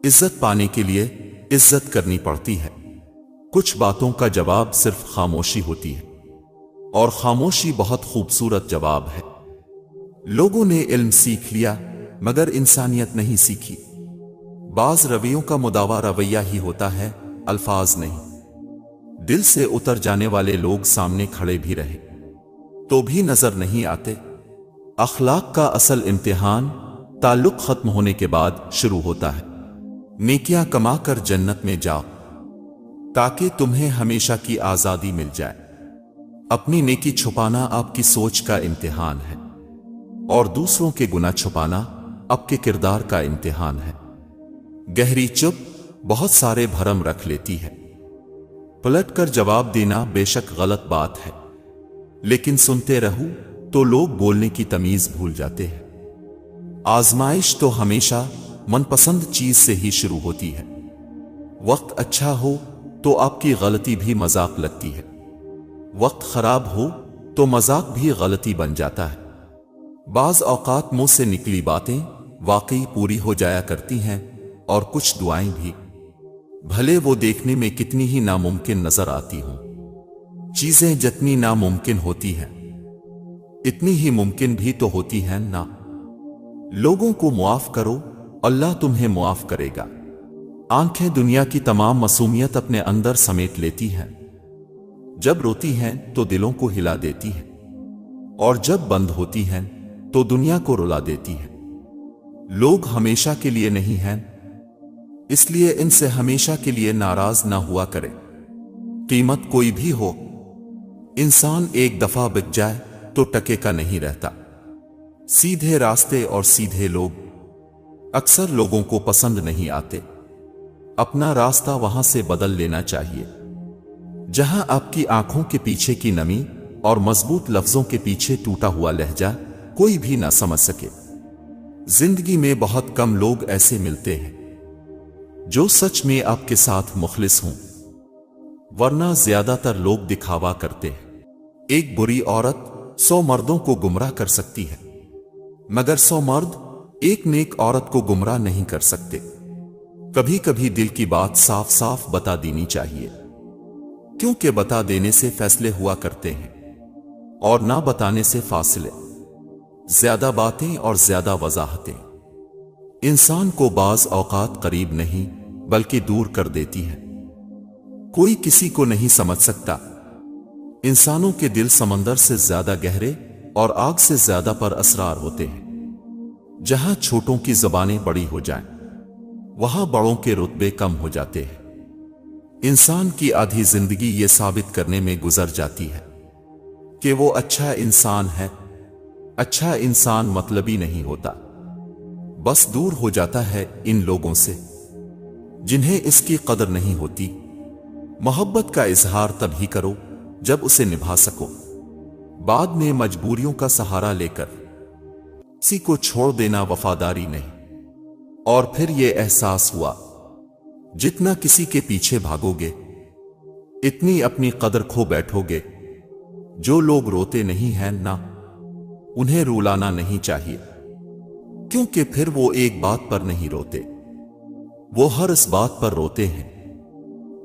عزت پانے کے لیے عزت کرنی پڑتی ہے۔ کچھ باتوں کا جواب صرف خاموشی ہوتی ہے، اور خاموشی بہت خوبصورت جواب ہے۔ لوگوں نے علم سیکھ لیا مگر انسانیت نہیں سیکھی۔ بعض رویوں کا مداوا رویہ ہی ہوتا ہے، الفاظ نہیں۔ دل سے اتر جانے والے لوگ سامنے کھڑے بھی رہے تو بھی نظر نہیں آتے۔ اخلاق کا اصل امتحان تعلق ختم ہونے کے بعد شروع ہوتا ہے۔ نیکیاں کما کر جنت میں جاؤ تاکہ تمہیں ہمیشہ کی آزادی مل جائے۔ اپنی نیکی چھپانا آپ کی سوچ کا امتحان ہے، اور دوسروں کے گناہ چھپانا آپ کے کردار کا امتحان ہے۔ گہری چپ بہت سارے بھرم رکھ لیتی ہے۔ پلٹ کر جواب دینا بے شک غلط بات ہے، لیکن سنتے رہو تو لوگ بولنے کی تمیز بھول جاتے ہیں۔ آزمائش تو ہمیشہ من پسند چیز سے ہی شروع ہوتی ہے۔ وقت اچھا ہو تو آپ کی غلطی بھی مذاق لگتی ہے، وقت خراب ہو تو مذاق بھی غلطی بن جاتا ہے۔ بعض اوقات منہ سے نکلی باتیں واقعی پوری ہو جایا کرتی ہیں، اور کچھ دعائیں بھی، بھلے وہ دیکھنے میں کتنی ہی ناممکن نظر آتی ہوں۔ چیزیں جتنی ناممکن ہوتی ہیں اتنی ہی ممکن بھی تو ہوتی ہیں نا۔ لوگوں کو معاف کرو، اللہ تمہیں معاف کرے گا۔ آنکھیں دنیا کی تمام معصومیت اپنے اندر سمیٹ لیتی ہیں۔ جب روتی ہیں تو دلوں کو ہلا دیتی ہیں، اور جب بند ہوتی ہیں تو دنیا کو رلا دیتی ہیں۔ لوگ ہمیشہ کے لیے نہیں ہیں، اس لیے ان سے ہمیشہ کے لیے ناراض نہ ہوا کرے۔ قیمت کوئی بھی ہو، انسان ایک دفعہ بک جائے تو ٹکے کا نہیں رہتا۔ سیدھے راستے اور سیدھے لوگ اکثر لوگوں کو پسند نہیں آتے۔ اپنا راستہ وہاں سے بدل لینا چاہیے جہاں آپ کی آنکھوں کے پیچھے کی نمی اور مضبوط لفظوں کے پیچھے ٹوٹا ہوا لہجہ کوئی بھی نہ سمجھ سکے۔ زندگی میں بہت کم لوگ ایسے ملتے ہیں جو سچ میں آپ کے ساتھ مخلص ہوں، ورنہ زیادہ تر لوگ دکھاوا کرتے ہیں۔ ایک بری عورت 100 مردوں کو گمراہ کر سکتی ہے، مگر 100 مرد ایک نیک عورت کو گمراہ نہیں کر سکتے۔ کبھی کبھی دل کی بات صاف صاف بتا دینی چاہیے، کیونکہ بتا دینے سے فیصلے ہوا کرتے ہیں، اور نہ بتانے سے فاصلے۔ زیادہ باتیں اور زیادہ وضاحتیں انسان کو بعض اوقات قریب نہیں بلکہ دور کر دیتی ہیں۔ کوئی کسی کو نہیں سمجھ سکتا۔ انسانوں کے دل سمندر سے زیادہ گہرے اور آگ سے زیادہ پر اسرار ہوتے ہیں۔ جہاں چھوٹوں کی زبانیں بڑی ہو جائیں وہاں بڑوں کے رتبے کم ہو جاتے ہیں۔ انسان کی آدھی زندگی یہ ثابت کرنے میں گزر جاتی ہے کہ وہ اچھا انسان ہے۔ اچھا انسان مطلبی نہیں ہوتا، بس دور ہو جاتا ہے ان لوگوں سے جنہیں اس کی قدر نہیں ہوتی۔ محبت کا اظہار تب ہی کرو جب اسے نبھا سکو، بعد میں مجبوریوں کا سہارا لے کر کسی کو چھوڑ دینا وفاداری نہیں۔ اور پھر یہ احساس ہوا جتنا کسی کے پیچھے بھاگو گے اتنی اپنی قدر کھو بیٹھو گے۔ جو لوگ روتے نہیں ہیں نا، انہیں رولانا نہیں چاہیے، کیونکہ پھر وہ ایک بات پر نہیں روتے، وہ ہر اس بات پر روتے ہیں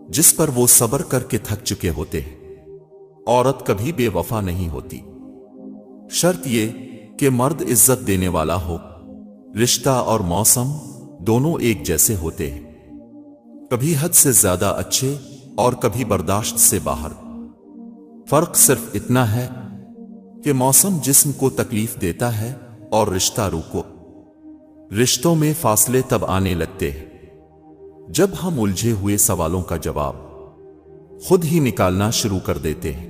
جس پر وہ صبر کر کے تھک چکے ہوتے ہیں۔ عورت کبھی بے وفا نہیں ہوتی، شرط یہ کہ مرد عزت دینے والا ہو۔ رشتہ اور موسم دونوں ایک جیسے ہوتے ہیں، کبھی حد سے زیادہ اچھے اور کبھی برداشت سے باہر۔ فرق صرف اتنا ہے کہ موسم جسم کو تکلیف دیتا ہے اور رشتہ روح کو۔ رشتوں میں فاصلے تب آنے لگتے ہیں جب ہم الجھے ہوئے سوالوں کا جواب خود ہی نکالنا شروع کر دیتے ہیں۔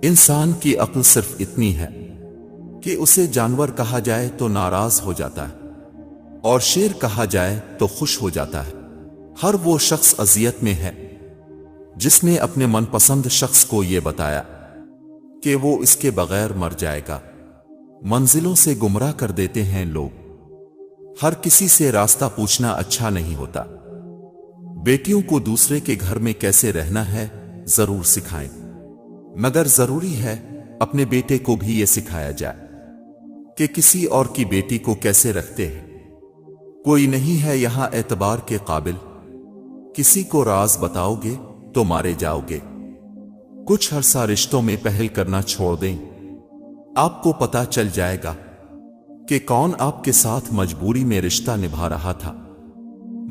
انسان کی عقل صرف اتنی ہے کہ اسے جانور کہا جائے تو ناراض ہو جاتا ہے، اور شیر کہا جائے تو خوش ہو جاتا ہے۔ ہر وہ شخص اذیت میں ہے جس نے اپنے من پسند شخص کو یہ بتایا کہ وہ اس کے بغیر مر جائے گا۔ منزلوں سے گمراہ کر دیتے ہیں لوگ۔ ہر کسی سے راستہ پوچھنا اچھا نہیں ہوتا۔ بیٹیوں کو دوسرے کے گھر میں کیسے رہنا ہے ضرور سکھائیں، مگر ضروری ہے اپنے بیٹے کو بھی یہ سکھایا جائے کہ کسی اور کی بیٹی کو کیسے رکھتے ہیں۔ کوئی نہیں ہے یہاں اعتبار کے قابل، کسی کو راز بتاؤ گے تو مارے جاؤ گے۔ کچھ عرصہ رشتوں میں پہل کرنا چھوڑ دیں، آپ کو پتا چل جائے گا کہ کون آپ کے ساتھ مجبوری میں رشتہ نبھا رہا تھا۔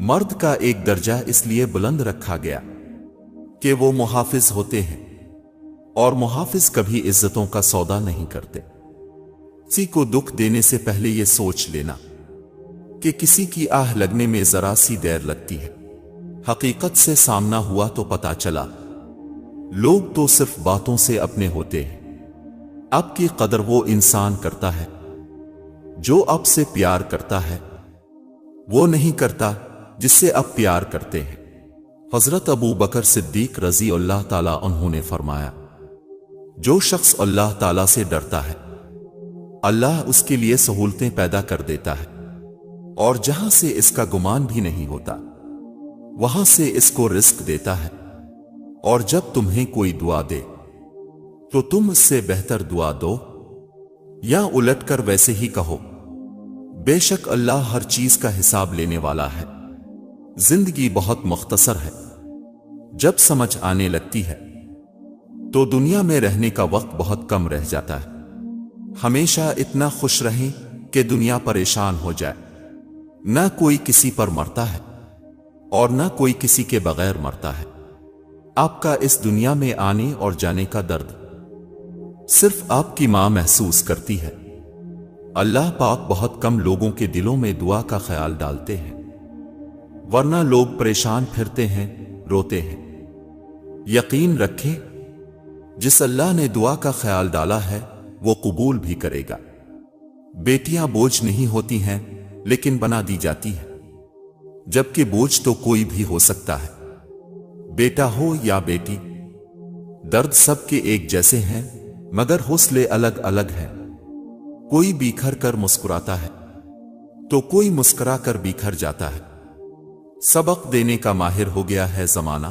مرد کا ایک درجہ اس لیے بلند رکھا گیا کہ وہ محافظ ہوتے ہیں، اور محافظ کبھی عزتوں کا سودا نہیں کرتے۔ کسی کو دکھ دینے سے پہلے یہ سوچ لینا کہ کسی کی آہ لگنے میں ذرا سی دیر لگتی ہے۔ حقیقت سے سامنا ہوا تو پتا چلا لوگ تو صرف باتوں سے اپنے ہوتے ہیں۔ اب کی قدر وہ انسان کرتا ہے جو اب سے پیار کرتا ہے، وہ نہیں کرتا جس سے اب پیار کرتے ہیں۔ حضرت ابو بکر صدیق رضی اللہ تعالیٰ عنہ نے فرمایا، جو شخص اللہ تعالیٰ سے ڈرتا ہے اللہ اس کے لیے سہولتیں پیدا کر دیتا ہے، اور جہاں سے اس کا گمان بھی نہیں ہوتا وہاں سے اس کو رزق دیتا ہے، اور جب تمہیں کوئی دعا دے تو تم اس سے بہتر دعا دو، یا الٹ کر ویسے ہی کہو، بے شک اللہ ہر چیز کا حساب لینے والا ہے۔ زندگی بہت مختصر ہے، جب سمجھ آنے لگتی ہے تو دنیا میں رہنے کا وقت بہت کم رہ جاتا ہے۔ ہمیشہ اتنا خوش رہیں کہ دنیا پریشان ہو جائے۔ نہ کوئی کسی پر مرتا ہے اور نہ کوئی کسی کے بغیر مرتا ہے۔ آپ کا اس دنیا میں آنے اور جانے کا درد صرف آپ کی ماں محسوس کرتی ہے۔ اللہ پاک بہت کم لوگوں کے دلوں میں دعا کا خیال ڈالتے ہیں، ورنہ لوگ پریشان پھرتے ہیں، روتے ہیں۔ یقین رکھیں، جس اللہ نے دعا کا خیال ڈالا ہے وہ قبول بھی کرے گا۔ بیٹیاں بوجھ نہیں ہوتی ہیں لیکن بنا دی جاتی ہیں، جبکہ بوجھ تو کوئی بھی ہو سکتا ہے، بیٹا ہو یا بیٹی۔ درد سب کے ایک جیسے ہیں مگر حوصلے الگ الگ ہیں۔ کوئی بکھر کر مسکراتا ہے تو کوئی مسکرا کر بکھر جاتا ہے۔ سبق دینے کا ماہر ہو گیا ہے زمانہ،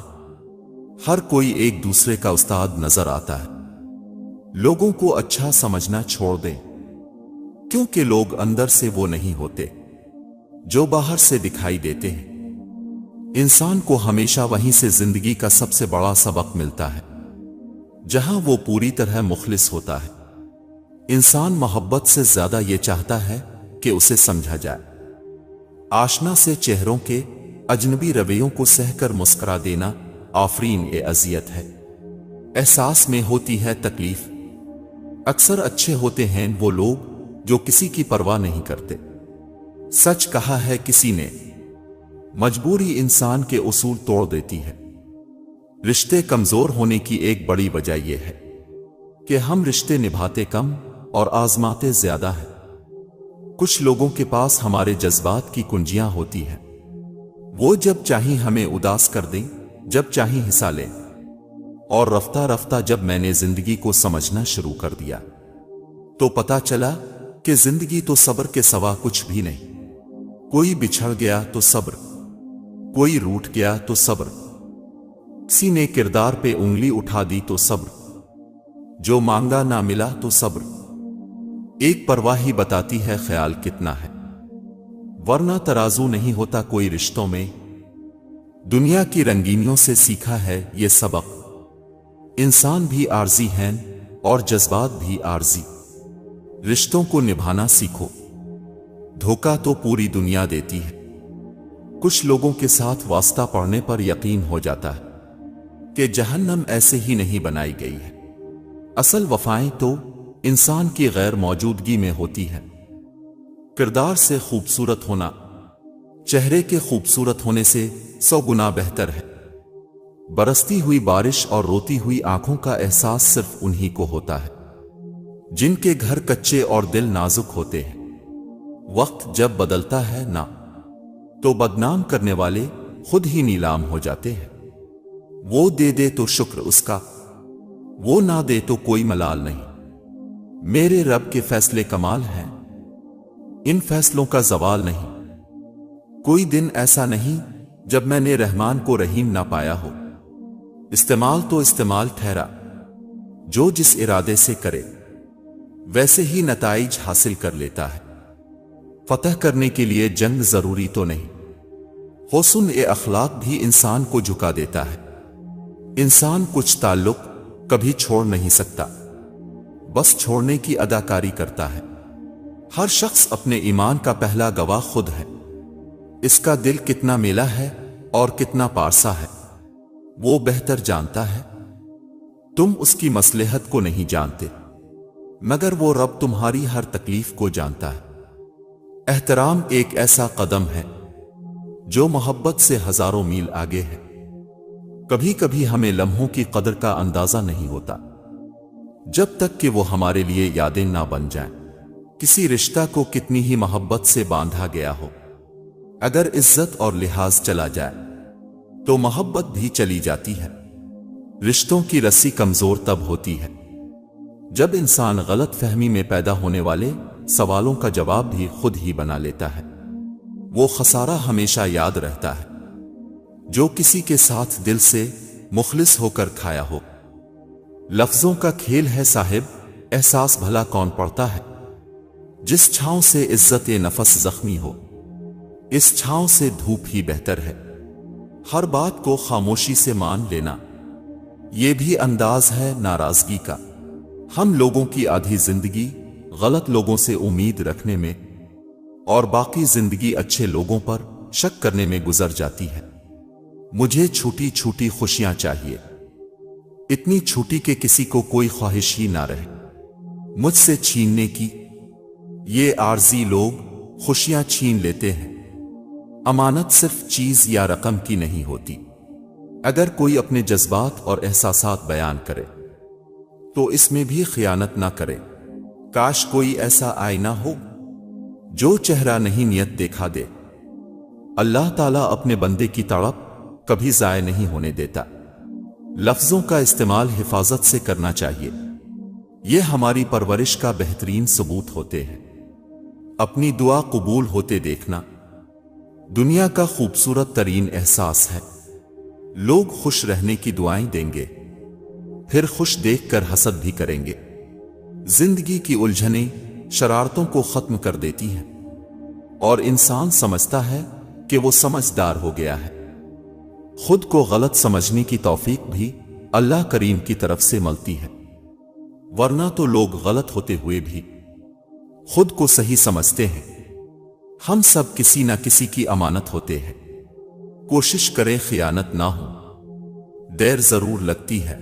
ہر کوئی ایک دوسرے کا استاد نظر آتا ہے۔ لوگوں کو اچھا سمجھنا چھوڑ دیں، کیونکہ لوگ اندر سے وہ نہیں ہوتے جو باہر سے دکھائی دیتے ہیں۔ انسان کو ہمیشہ وہیں سے زندگی کا سب سے بڑا سبق ملتا ہے جہاں وہ پوری طرح مخلص ہوتا ہے۔ انسان محبت سے زیادہ یہ چاہتا ہے کہ اسے سمجھا جائے۔ آشنا سے چہروں کے اجنبی رویوں کو سہ کر مسکرا دینا آفرین اذیت ہے۔ احساس میں ہوتی ہے تکلیف۔ اکثر اچھے ہوتے ہیں وہ لوگ جو کسی کی پرواہ نہیں کرتے۔ سچ کہا ہے کسی نے، مجبوری انسان کے اصول توڑ دیتی ہے۔ رشتے کمزور ہونے کی ایک بڑی وجہ یہ ہے کہ ہم رشتے نبھاتے کم اور آزماتے زیادہ ہیں۔ کچھ لوگوں کے پاس ہمارے جذبات کی کنجیاں ہوتی ہیں، وہ جب چاہیں ہمیں اداس کر دیں، جب چاہیں حصہ لیں۔ اور رفتہ رفتہ جب میں نے زندگی کو سمجھنا شروع کر دیا تو پتا چلا کہ زندگی تو صبر کے سوا کچھ بھی نہیں۔ کوئی بچھڑ گیا تو صبر، کوئی روٹھ گیا تو صبر، کسی نے کردار پہ انگلی اٹھا دی تو صبر، جو مانگا نہ ملا تو صبر۔ ایک پرواہی بتاتی ہے خیال کتنا ہے، ورنہ ترازو نہیں ہوتا کوئی رشتوں میں۔ دنیا کی رنگینیوں سے سیکھا ہے یہ سبق، انسان بھی عارضی ہیں اور جذبات بھی عارضی۔ رشتوں کو نبھانا سیکھو، دھوکہ تو پوری دنیا دیتی ہے۔ کچھ لوگوں کے ساتھ واسطہ پڑنے پر یقین ہو جاتا ہے کہ جہنم ایسے ہی نہیں بنائی گئی ہے۔ اصل وفائیں تو انسان کی غیر موجودگی میں ہوتی ہے۔ کردار سے خوبصورت ہونا چہرے کے خوبصورت ہونے سے 100 گنا بہتر ہے۔ برستی ہوئی بارش اور روتی ہوئی آنکھوں کا احساس صرف انہی کو ہوتا ہے جن کے گھر کچے اور دل نازک ہوتے ہیں۔ وقت جب بدلتا ہے نا تو بدنام کرنے والے خود ہی نیلام ہو جاتے ہیں۔ وہ دے دے تو شکر اس کا، وہ نہ دے تو کوئی ملال نہیں۔ میرے رب کے فیصلے کمال ہیں، ان فیصلوں کا زوال نہیں۔ کوئی دن ایسا نہیں جب میں نے رحمان کو رحیم نہ پایا ہو۔ استعمال تو استعمال ٹھہرا، جو جس ارادے سے کرے ویسے ہی نتائج حاصل کر لیتا ہے۔ فتح کرنے کے لیے جنگ ضروری تو نہیں۔ حسن اخلاق بھی انسان کو جھکا دیتا ہے۔ انسان کچھ تعلق کبھی چھوڑ نہیں سکتا، بس چھوڑنے کی اداکاری کرتا ہے۔ ہر شخص اپنے ایمان کا پہلا گواہ خود ہے۔ اس کا دل کتنا میلا ہے اور کتنا پارسا ہے، وہ بہتر جانتا ہے۔ تم اس کی مصلحت کو نہیں جانتے، مگر وہ رب تمہاری ہر تکلیف کو جانتا ہے۔ احترام ایک ایسا قدم ہے جو محبت سے ہزاروں میل آگے ہے۔ کبھی کبھی ہمیں لمحوں کی قدر کا اندازہ نہیں ہوتا، جب تک کہ وہ ہمارے لیے یادیں نہ بن جائیں۔ کسی رشتہ کو کتنی ہی محبت سے باندھا گیا ہو، اگر عزت اور لحاظ چلا جائے تو محبت بھی چلی جاتی ہے۔ رشتوں کی رسی کمزور تب ہوتی ہے جب انسان غلط فہمی میں پیدا ہونے والے سوالوں کا جواب بھی خود ہی بنا لیتا ہے۔ وہ خسارہ ہمیشہ یاد رہتا ہے جو کسی کے ساتھ دل سے مخلص ہو کر کھایا ہو۔ لفظوں کا کھیل ہے صاحب، احساس بھلا کون پڑتا ہے؟ جس چھاؤں سے عزت نفس زخمی ہو، اس چھاؤں سے دھوپ ہی بہتر ہے۔ ہر بات کو خاموشی سے مان لینا، یہ بھی انداز ہے ناراضگی کا۔ ہم لوگوں کی آدھی زندگی غلط لوگوں سے امید رکھنے میں اور باقی زندگی اچھے لوگوں پر شک کرنے میں گزر جاتی ہے۔ مجھے چھوٹی چھوٹی خوشیاں چاہیے، اتنی چھوٹی کہ کسی کو کوئی خواہش ہی نہ رہے مجھ سے چھیننے کی۔ یہ عارضی لوگ خوشیاں چھین لیتے ہیں۔ امانت صرف چیز یا رقم کی نہیں ہوتی۔ اگر کوئی اپنے جذبات اور احساسات بیان کرے تو اس میں بھی خیانت نہ کرے۔ کاش کوئی ایسا آئینہ ہو جو چہرہ نہیں نیت دکھا دے۔ اللہ تعالیٰ اپنے بندے کی تڑپ کبھی ضائع نہیں ہونے دیتا۔ لفظوں کا استعمال حفاظت سے کرنا چاہیے، یہ ہماری پرورش کا بہترین ثبوت ہوتے ہیں۔ اپنی دعا قبول ہوتے دیکھنا دنیا کا خوبصورت ترین احساس ہے۔ لوگ خوش رہنے کی دعائیں دیں گے، پھر خوش دیکھ کر حسد بھی کریں گے۔ زندگی کی الجھنیں شرارتوں کو ختم کر دیتی ہیں، اور انسان سمجھتا ہے کہ وہ سمجھدار ہو گیا ہے۔ خود کو غلط سمجھنے کی توفیق بھی اللہ کریم کی طرف سے ملتی ہے، ورنہ تو لوگ غلط ہوتے ہوئے بھی خود کو صحیح سمجھتے ہیں۔ ہم سب کسی نہ کسی کی امانت ہوتے ہیں۔ کوشش کریں خیانت نہ ہو۔ دیر ضرور لگتی ہے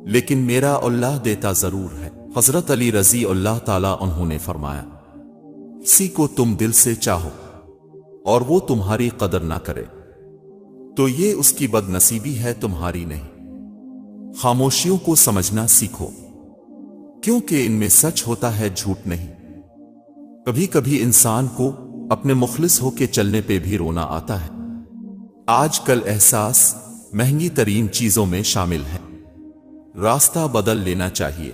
لیکن میرا اللہ دیتا ضرور ہے۔ حضرت علی رضی اللہ تعالیٰ عنہ نے فرمایا، کسی کو تم دل سے چاہو اور وہ تمہاری قدر نہ کرے تو یہ اس کی بد نصیبی ہے، تمہاری نہیں۔ خاموشیوں کو سمجھنا سیکھو، کیونکہ ان میں سچ ہوتا ہے، جھوٹ نہیں۔ کبھی کبھی انسان کو اپنے مخلص ہو کے چلنے پہ بھی رونا آتا ہے۔ آج کل احساس مہنگی ترین چیزوں میں شامل ہے۔ راستہ بدل لینا چاہیے۔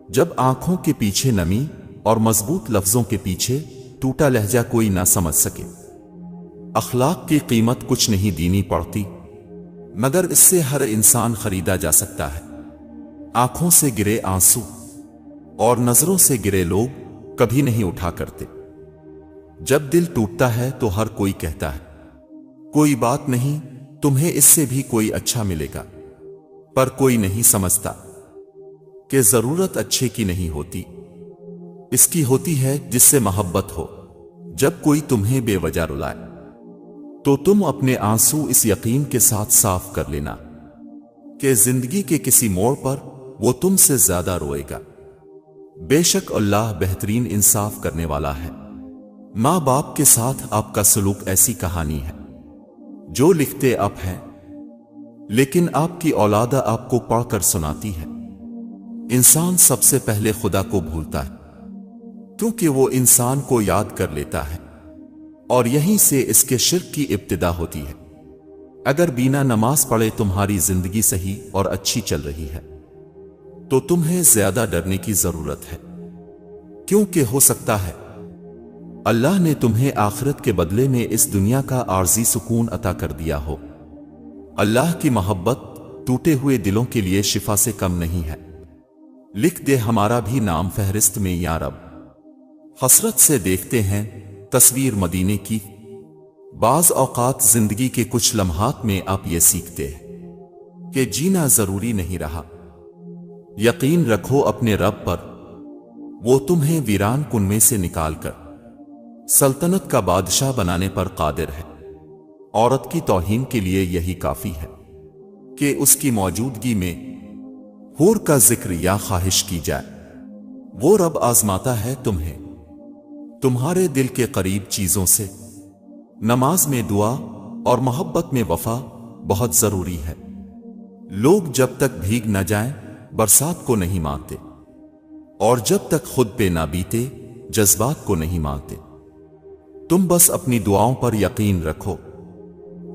جب آنکھوں کے پیچھے نمی اور مضبوط لفظوں کے پیچھے ٹوٹا لہجہ کوئی نہ سمجھ سکے۔ اخلاق کی قیمت کچھ نہیں دینی پڑتی، مگر اس سے ہر انسان خریدا جا سکتا ہے۔ آنکھوں سے گرے آنسو اور نظروں سے گرے لوگ کبھی نہیں اٹھا کرتے۔ جب دل ٹوٹتا ہے تو ہر کوئی کہتا ہے کوئی بات نہیں، تمہیں اس سے بھی کوئی اچھا ملے گا، پر کوئی نہیں سمجھتا کہ ضرورت اچھے کی نہیں ہوتی، اس کی ہوتی ہے جس سے محبت ہو۔ جب کوئی تمہیں بے وجہ رلائے تو تم اپنے آنسو اس یقین کے ساتھ صاف کر لینا کہ زندگی کے کسی موڑ پر وہ تم سے زیادہ روئے گا۔ بے شک اللہ بہترین انصاف کرنے والا ہے۔ ماں باپ کے ساتھ آپ کا سلوک ایسی کہانی ہے جو لکھتے آپ ہیں، لیکن آپ کی اولاد آپ کو پڑھ کر سناتی ہے۔ انسان سب سے پہلے خدا کو بھولتا ہے، کیونکہ وہ انسان کو یاد کر لیتا ہے، اور یہیں سے اس کے شرک کی ابتدا ہوتی ہے۔ اگر بنا نماز پڑھے تمہاری زندگی صحیح اور اچھی چل رہی ہے تو تمہیں زیادہ ڈرنے کی ضرورت ہے، کیونکہ ہو سکتا ہے اللہ نے تمہیں آخرت کے بدلے میں اس دنیا کا عارضی سکون عطا کر دیا ہو۔ اللہ کی محبت ٹوٹے ہوئے دلوں کے لیے شفا سے کم نہیں ہے۔ لکھ دے ہمارا بھی نام فہرست میں یا رب۔ حسرت سے دیکھتے ہیں تصویر مدینے کی۔ بعض اوقات زندگی کے کچھ لمحات میں آپ یہ سیکھتے ہیں کہ جینا ضروری نہیں رہا۔ یقین رکھو اپنے رب پر، وہ تمہیں ویران کن میں سے نکال کر سلطنت کا بادشاہ بنانے پر قادر ہے۔ عورت کی توہین کے لیے یہی کافی ہے کہ اس کی موجودگی میں حور کا ذکر یا خواہش کی جائے۔ وہ رب آزماتا ہے تمہیں تمہارے دل کے قریب چیزوں سے۔ نماز میں دعا اور محبت میں وفا بہت ضروری ہے۔ لوگ جب تک بھیگ نہ جائیں برسات کو نہیں مانتے، اور جب تک خود پہ نہ بیتے جذبات کو نہیں مانتے۔ تم بس اپنی دعاؤں پر یقین رکھو۔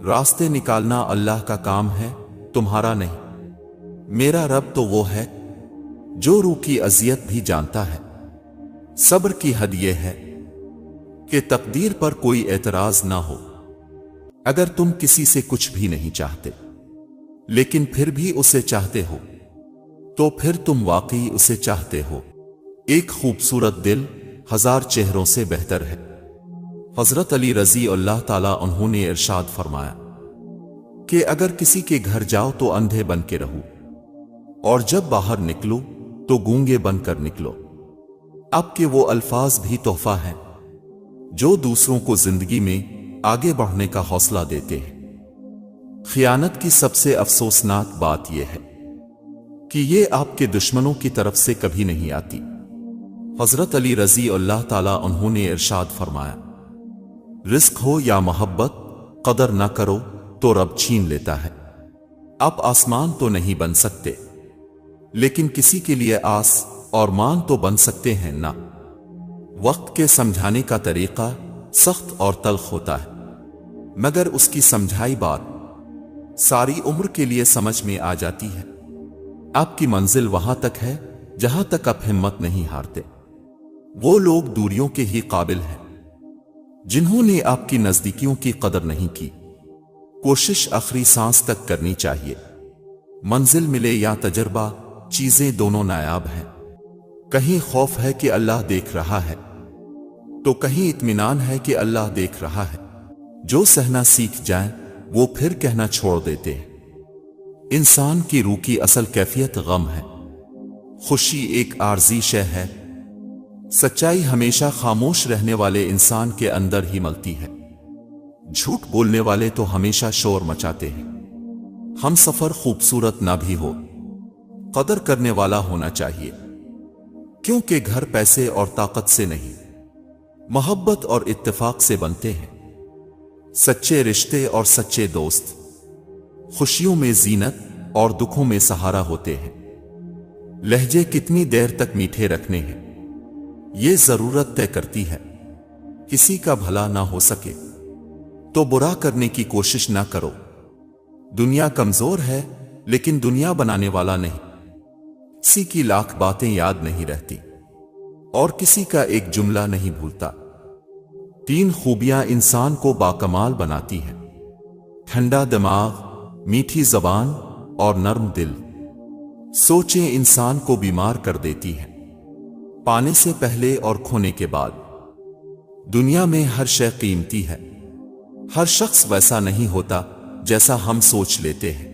راستے نکالنا اللہ کا کام ہے، تمہارا نہیں۔ میرا رب تو وہ ہے جو روح کی اذیت بھی جانتا ہے۔ صبر کی حد یہ ہے کہ تقدیر پر کوئی اعتراض نہ ہو۔ اگر تم کسی سے کچھ بھی نہیں چاہتے لیکن پھر بھی اسے چاہتے ہو تو پھر تم واقعی اسے چاہتے ہو۔ ایک خوبصورت دل 1000 چہروں سے بہتر ہے۔ حضرت علی رضی اللہ تعالیٰ عنہ نے ارشاد فرمایا کہ اگر کسی کے گھر جاؤ تو اندھے بن کے رہو، اور جب باہر نکلو تو گونگے بن کر نکلو۔ اب کے وہ الفاظ بھی تحفہ ہیں جو دوسروں کو زندگی میں آگے بڑھنے کا حوصلہ دیتے ہیں۔ خیانت کی سب سے افسوسناک بات یہ ہے کہ یہ آپ کے دشمنوں کی طرف سے کبھی نہیں آتی۔ حضرت علی رضی اللہ تعالیٰ عنہ نے ارشاد فرمایا، رزق ہو یا محبت، قدر نہ کرو تو رب چھین لیتا ہے۔ آپ آسمان تو نہیں بن سکتے لیکن کسی کے لیے آس اور مان تو بن سکتے ہیں نا۔ وقت کے سمجھانے کا طریقہ سخت اور تلخ ہوتا ہے، مگر اس کی سمجھائی بات ساری عمر کے لیے سمجھ میں آ جاتی ہے۔ آپ کی منزل وہاں تک ہے جہاں تک آپ ہمت نہیں ہارتے۔ وہ لوگ دوریوں کے ہی قابل ہیں جنہوں نے آپ کی نزدیکیوں کی قدر نہیں کی۔ کوشش آخری سانس تک کرنی چاہیے۔ منزل ملے یا تجربہ، چیزیں دونوں نایاب ہیں۔ کہیں خوف ہے کہ اللہ دیکھ رہا ہے تو کہیں اطمینان ہے کہ اللہ دیکھ رہا ہے۔ جو سہنا سیکھ جائیں وہ پھر کہنا چھوڑ دیتے ہیں۔ انسان کی روح کی اصل کیفیت غم ہے، خوشی ایک عارضی شے ہے۔ سچائی ہمیشہ خاموش رہنے والے انسان کے اندر ہی ملتی ہے۔ جھوٹ بولنے والے تو ہمیشہ شور مچاتے ہیں۔ ہم سفر خوبصورت نہ بھی ہو، قدر کرنے والا ہونا چاہیے، کیونکہ گھر پیسے اور طاقت سے نہیں، محبت اور اتفاق سے بنتے ہیں۔ سچے رشتے اور سچے دوست خوشیوں میں زینت اور دکھوں میں سہارا ہوتے ہیں۔ لہجے کتنی دیر تک میٹھے رکھنے ہیں یہ ضرورت طے کرتی ہے۔ کسی کا بھلا نہ ہو سکے تو برا کرنے کی کوشش نہ کرو۔ دنیا کمزور ہے لیکن دنیا بنانے والا نہیں۔ کسی کی لاکھ باتیں یاد نہیں رہتی اور کسی کا ایک جملہ نہیں بھولتا۔ 3 خوبیاں انسان کو باکمال بناتی ہیں: ٹھنڈا دماغ، میٹھی زبان اور نرم دل۔ سوچیں انسان کو بیمار کر دیتی ہیں، پانے سے پہلے اور کھونے کے بعد۔ دنیا میں ہر شے قیمتی ہے، ہر شخص ویسا نہیں ہوتا جیسا ہم سوچ لیتے ہیں۔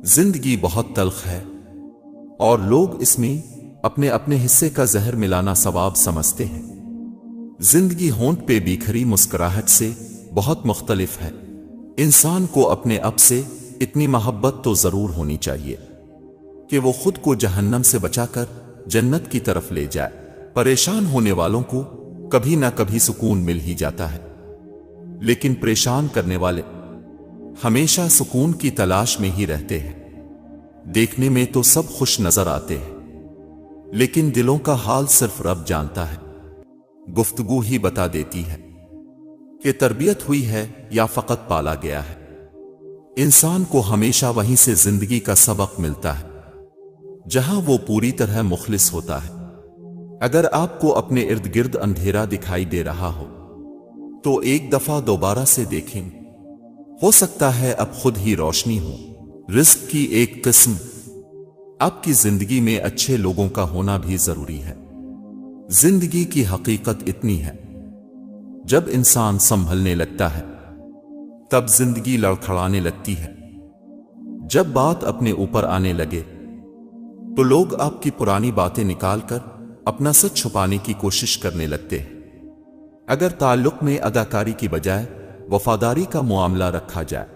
زندگی بہت تلخ ہے اور لوگ اس میں اپنے اپنے حصے کا زہر ملانا ثواب سمجھتے ہیں۔ زندگی ہونٹ پہ بکھری مسکراہٹ سے بہت مختلف ہے۔ انسان کو اپنے اب سے اتنی محبت تو ضرور ہونی چاہیے کہ وہ خود کو جہنم سے بچا کر جنت کی طرف لے جائے۔ پریشان ہونے والوں کو کبھی نہ کبھی سکون مل ہی جاتا ہے، لیکن پریشان کرنے والے ہمیشہ سکون کی تلاش میں ہی رہتے ہیں۔ دیکھنے میں تو سب خوش نظر آتے ہیں لیکن دلوں کا حال صرف رب جانتا ہے۔ گفتگو ہی بتا دیتی ہے کہ تربیت ہوئی ہے یا فقط پالا گیا ہے۔ انسان کو ہمیشہ وہیں سے زندگی کا سبق ملتا ہے جہاں وہ پوری طرح مخلص ہوتا ہے۔ اگر آپ کو اپنے ارد گرد اندھیرا دکھائی دے رہا ہو تو ایک دفعہ دوبارہ سے دیکھیں، ہو سکتا ہے اب خود ہی روشنی ہو۔ رزق کی ایک قسم آپ کی زندگی میں اچھے لوگوں کا ہونا بھی ضروری ہے۔ زندگی کی حقیقت اتنی ہے، جب انسان سنبھلنے لگتا ہے تب زندگی لڑکھڑانے لگتی ہے۔ جب بات اپنے اوپر آنے لگے تو لوگ آپ کی پرانی باتیں نکال کر اپنا سچ چھپانے کی کوشش کرنے لگتے ہیں۔ اگر تعلق میں اداکاری کی بجائے وفاداری کا معاملہ رکھا جائے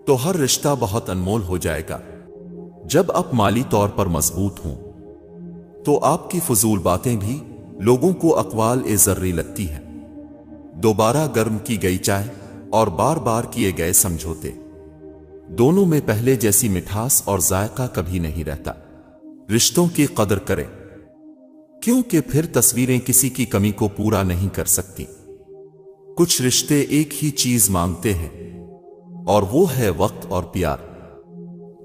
تو ہر رشتہ بہت انمول ہو جائے گا۔ جب آپ مالی طور پر مضبوط ہوں تو آپ کی فضول باتیں بھی لوگوں کو اقوال ذری لگتی ہیں۔ دوبارہ گرم کی گئی چائے اور بار بار کیے گئے سمجھوتے، دونوں میں پہلے جیسی مٹھاس اور ذائقہ کبھی نہیں رہتا۔ رشتوں کی قدر کریں، کیونکہ پھر تصویریں کسی کی کمی کو پورا نہیں کر سکتی۔ کچھ رشتے ایک ہی چیز مانگتے ہیں اور وہ ہے وقت اور پیار۔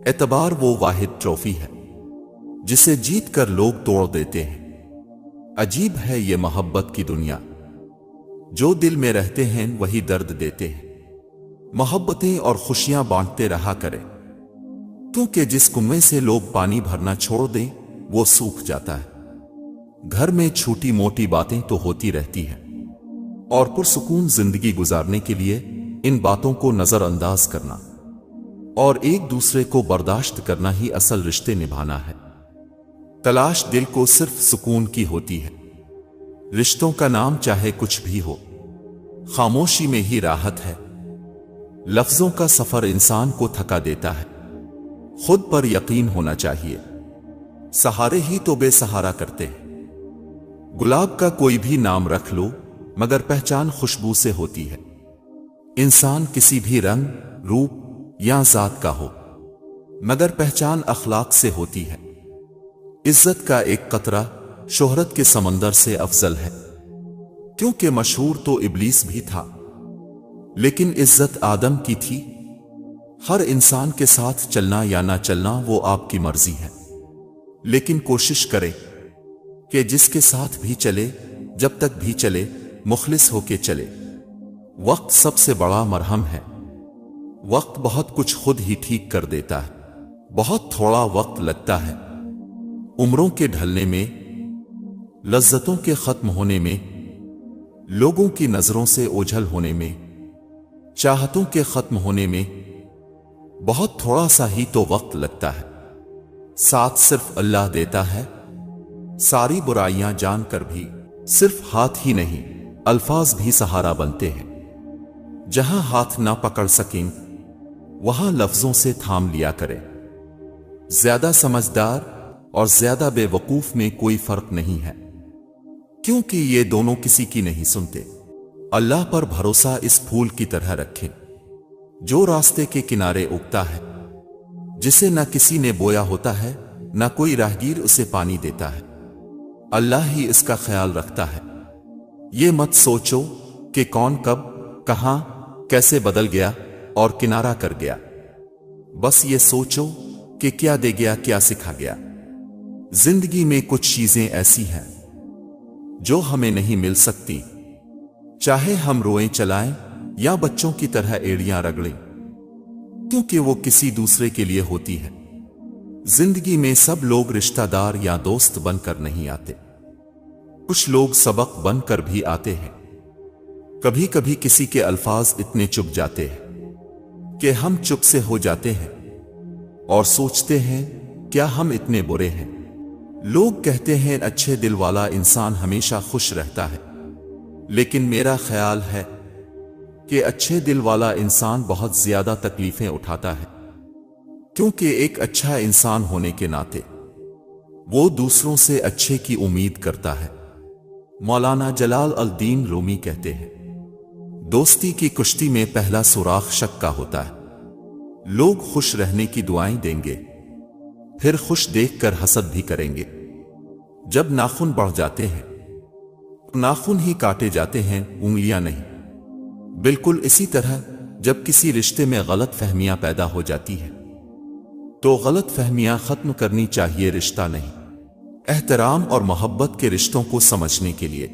اعتبار وہ واحد ٹرافی ہے جسے جیت کر لوگ توڑ دیتے ہیں۔ عجیب ہے یہ محبت کی دنیا، جو دل میں رہتے ہیں وہی درد دیتے ہیں۔ محبتیں اور خوشیاں بانٹتے رہا کریں، کیونکہ جس کنویں سے لوگ پانی بھرنا چھوڑ دیں وہ سوکھ جاتا ہے۔ گھر میں چھوٹی موٹی باتیں تو ہوتی رہتی ہیں، اور پرسکون زندگی گزارنے کے لیے ان باتوں کو نظر انداز کرنا اور ایک دوسرے کو برداشت کرنا ہی اصل رشتے نبھانا ہے۔ تلاش دل کو صرف سکون کی ہوتی ہے۔ رشتوں کا نام چاہے کچھ بھی ہو، خاموشی میں ہی راحت ہے۔ لفظوں کا سفر انسان کو تھکا دیتا ہے۔ خود پر یقین ہونا چاہیے، سہارے ہی تو بے سہارا کرتے ہیں۔ گلاب کا کوئی بھی نام رکھ لو مگر پہچان خوشبو سے ہوتی ہے۔ انسان کسی بھی رنگ، روپ یا ذات کا ہو مگر پہچان اخلاق سے ہوتی ہے۔ عزت کا ایک قطرہ شہرت کے سمندر سے افضل ہے، کیونکہ مشہور تو ابلیس بھی تھا لیکن عزت آدم کی تھی۔ ہر انسان کے ساتھ چلنا یا نہ چلنا وہ آپ کی مرضی ہے، لیکن کوشش کرے کہ جس کے ساتھ بھی چلے جب تک بھی چلے مخلص ہو کے چلے۔ وقت سب سے بڑا مرہم ہے۔ وقت بہت کچھ خود ہی ٹھیک کر دیتا ہے۔ بہت تھوڑا وقت لگتا ہے عمروں کے ڈھلنے میں، لذتوں کے ختم ہونے میں، لوگوں کی نظروں سے اوجھل ہونے میں، چاہتوں کے ختم ہونے میں۔ بہت تھوڑا سا ہی تو وقت لگتا ہے۔ ساتھ صرف اللہ دیتا ہے۔ ساری برائیاں جان کر بھی صرف ہاتھ ہی نہیں، الفاظ بھی سہارا بنتے ہیں۔ جہاں ہاتھ نہ پکڑ سکیں وہاں لفظوں سے تھام لیا کریں۔ زیادہ سمجھدار اور زیادہ بے وقوف میں کوئی فرق نہیں ہے، کیونکہ یہ دونوں کسی کی نہیں سنتے۔ اللہ پر بھروسہ اس پھول کی طرح رکھیں جو راستے کے کنارے اگتا ہے، جسے نہ کسی نے بویا ہوتا ہے نہ کوئی راہگیر اسے پانی دیتا ہے۔ اللہ ہی اس کا خیال رکھتا ہے۔ یہ مت سوچو کہ کون کب کہاں کیسے بدل گیا اور کنارہ کر گیا، بس یہ سوچو کہ کیا دے گیا، کیا سکھا گیا۔ زندگی میں کچھ چیزیں ایسی ہیں جو ہمیں نہیں مل سکتی، چاہے ہم روئیں چلائیں یا بچوں کی طرح ایڑیاں رگڑیں، کیونکہ وہ کسی دوسرے کے لیے ہوتی ہے۔ زندگی میں سب لوگ رشتہ دار یا دوست بن کر نہیں آتے، کچھ لوگ سبق بن کر بھی آتے ہیں۔ کبھی کبھی کسی کے الفاظ اتنے چبھ جاتے ہیں کہ ہم چپ سے ہو جاتے ہیں اور سوچتے ہیں کیا ہم اتنے برے ہیں۔ لوگ کہتے ہیں اچھے دل والا انسان ہمیشہ خوش رہتا ہے، لیکن میرا خیال ہے کہ اچھے دل والا انسان بہت زیادہ تکلیفیں اٹھاتا ہے، کیونکہ ایک اچھا انسان ہونے کے ناطے وہ دوسروں سے اچھے کی امید کرتا ہے۔ مولانا جلال الدین رومی کہتے ہیں، دوستی کی کشتی میں پہلا سوراخ شک کا ہوتا ہے۔ لوگ خوش رہنے کی دعائیں دیں گے، پھر خوش دیکھ کر حسد بھی کریں گے۔ جب ناخن بڑھ جاتے ہیں ناخن ہی کاٹے جاتے ہیں، انگلیاں نہیں۔ بالکل اسی طرح جب کسی رشتے میں غلط فہمیاں پیدا ہو جاتی ہیں تو غلط فہمیاں ختم کرنی چاہیے، رشتہ نہیں۔ احترام اور محبت کے رشتوں کو سمجھنے کے لیے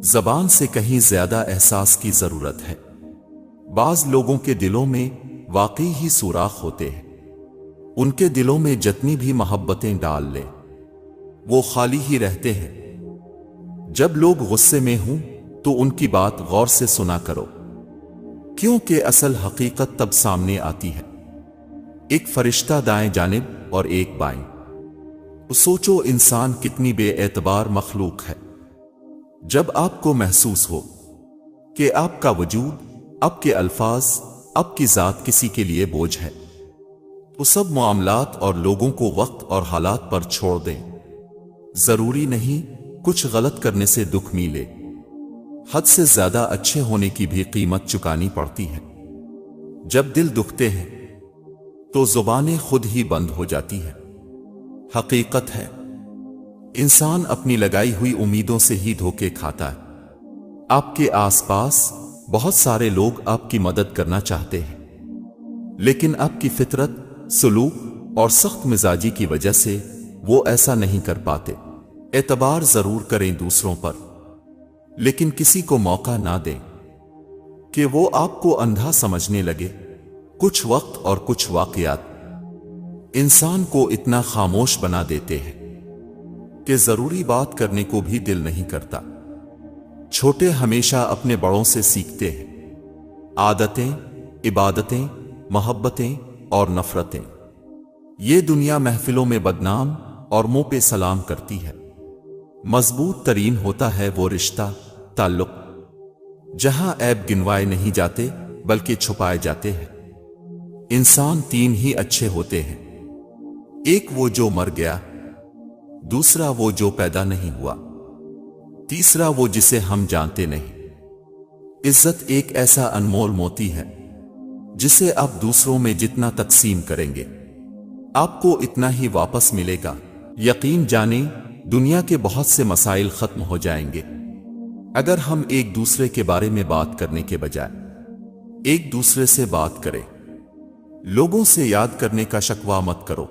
زبان سے کہیں زیادہ احساس کی ضرورت ہے۔ بعض لوگوں کے دلوں میں واقعی ہی سوراخ ہوتے ہیں، ان کے دلوں میں جتنی بھی محبتیں ڈال لیں وہ خالی ہی رہتے ہیں۔ جب لوگ غصے میں ہوں تو ان کی بات غور سے سنا کرو، کیونکہ اصل حقیقت تب سامنے آتی ہے۔ ایک فرشتہ دائیں جانب اور ایک بائیں۔ سوچو انسان کتنی بے اعتبار مخلوق ہے۔ جب آپ کو محسوس ہو کہ آپ کا وجود، آپ کے الفاظ، آپ کی ذات کسی کے لیے بوجھ ہے، وہ سب معاملات اور لوگوں کو وقت اور حالات پر چھوڑ دیں۔ ضروری نہیں کچھ غلط کرنے سے دکھ ملے، حد سے زیادہ اچھے ہونے کی بھی قیمت چکانی پڑتی ہے۔ جب دل دکھتے ہیں تو زبانیں خود ہی بند ہو جاتی ہیں۔ حقیقت ہے انسان اپنی لگائی ہوئی امیدوں سے ہی دھوکے کھاتا ہے۔ آپ کے آس پاس بہت سارے لوگ آپ کی مدد کرنا چاہتے ہیں، لیکن آپ کی فطرت، سلوک اور سخت مزاجی کی وجہ سے وہ ایسا نہیں کر پاتے۔ اعتبار ضرور کریں دوسروں پر، لیکن کسی کو موقع نہ دیں کہ وہ آپ کو اندھا سمجھنے لگے۔ کچھ وقت اور کچھ واقعات انسان کو اتنا خاموش بنا دیتے ہیں کہ ضروری بات کرنے کو بھی دل نہیں کرتا۔ چھوٹے ہمیشہ اپنے بڑوں سے سیکھتے ہیں۔ عادتیں، عبادتیں، محبتیں اور نفرتیں، یہ دنیا محفلوں میں بدنام اور منہ پہ سلام کرتی ہے۔ مضبوط ترین ہوتا ہے وہ رشتہ، تعلق، جہاں عیب گنوائے نہیں جاتے بلکہ چھپائے جاتے ہیں۔ انسان تین ہی اچھے ہوتے ہیں، ایک وہ جو مر گیا، دوسرا وہ جو پیدا نہیں ہوا، تیسرا وہ جسے ہم جانتے نہیں۔ عزت ایک ایسا انمول موتی ہے جسے آپ دوسروں میں جتنا تقسیم کریں گے آپ کو اتنا ہی واپس ملے گا۔ یقین جانیں دنیا کے بہت سے مسائل ختم ہو جائیں گے اگر ہم ایک دوسرے کے بارے میں بات کرنے کے بجائے ایک دوسرے سے بات کریں۔ لوگوں سے یاد کرنے کا شکوہ مت کرو،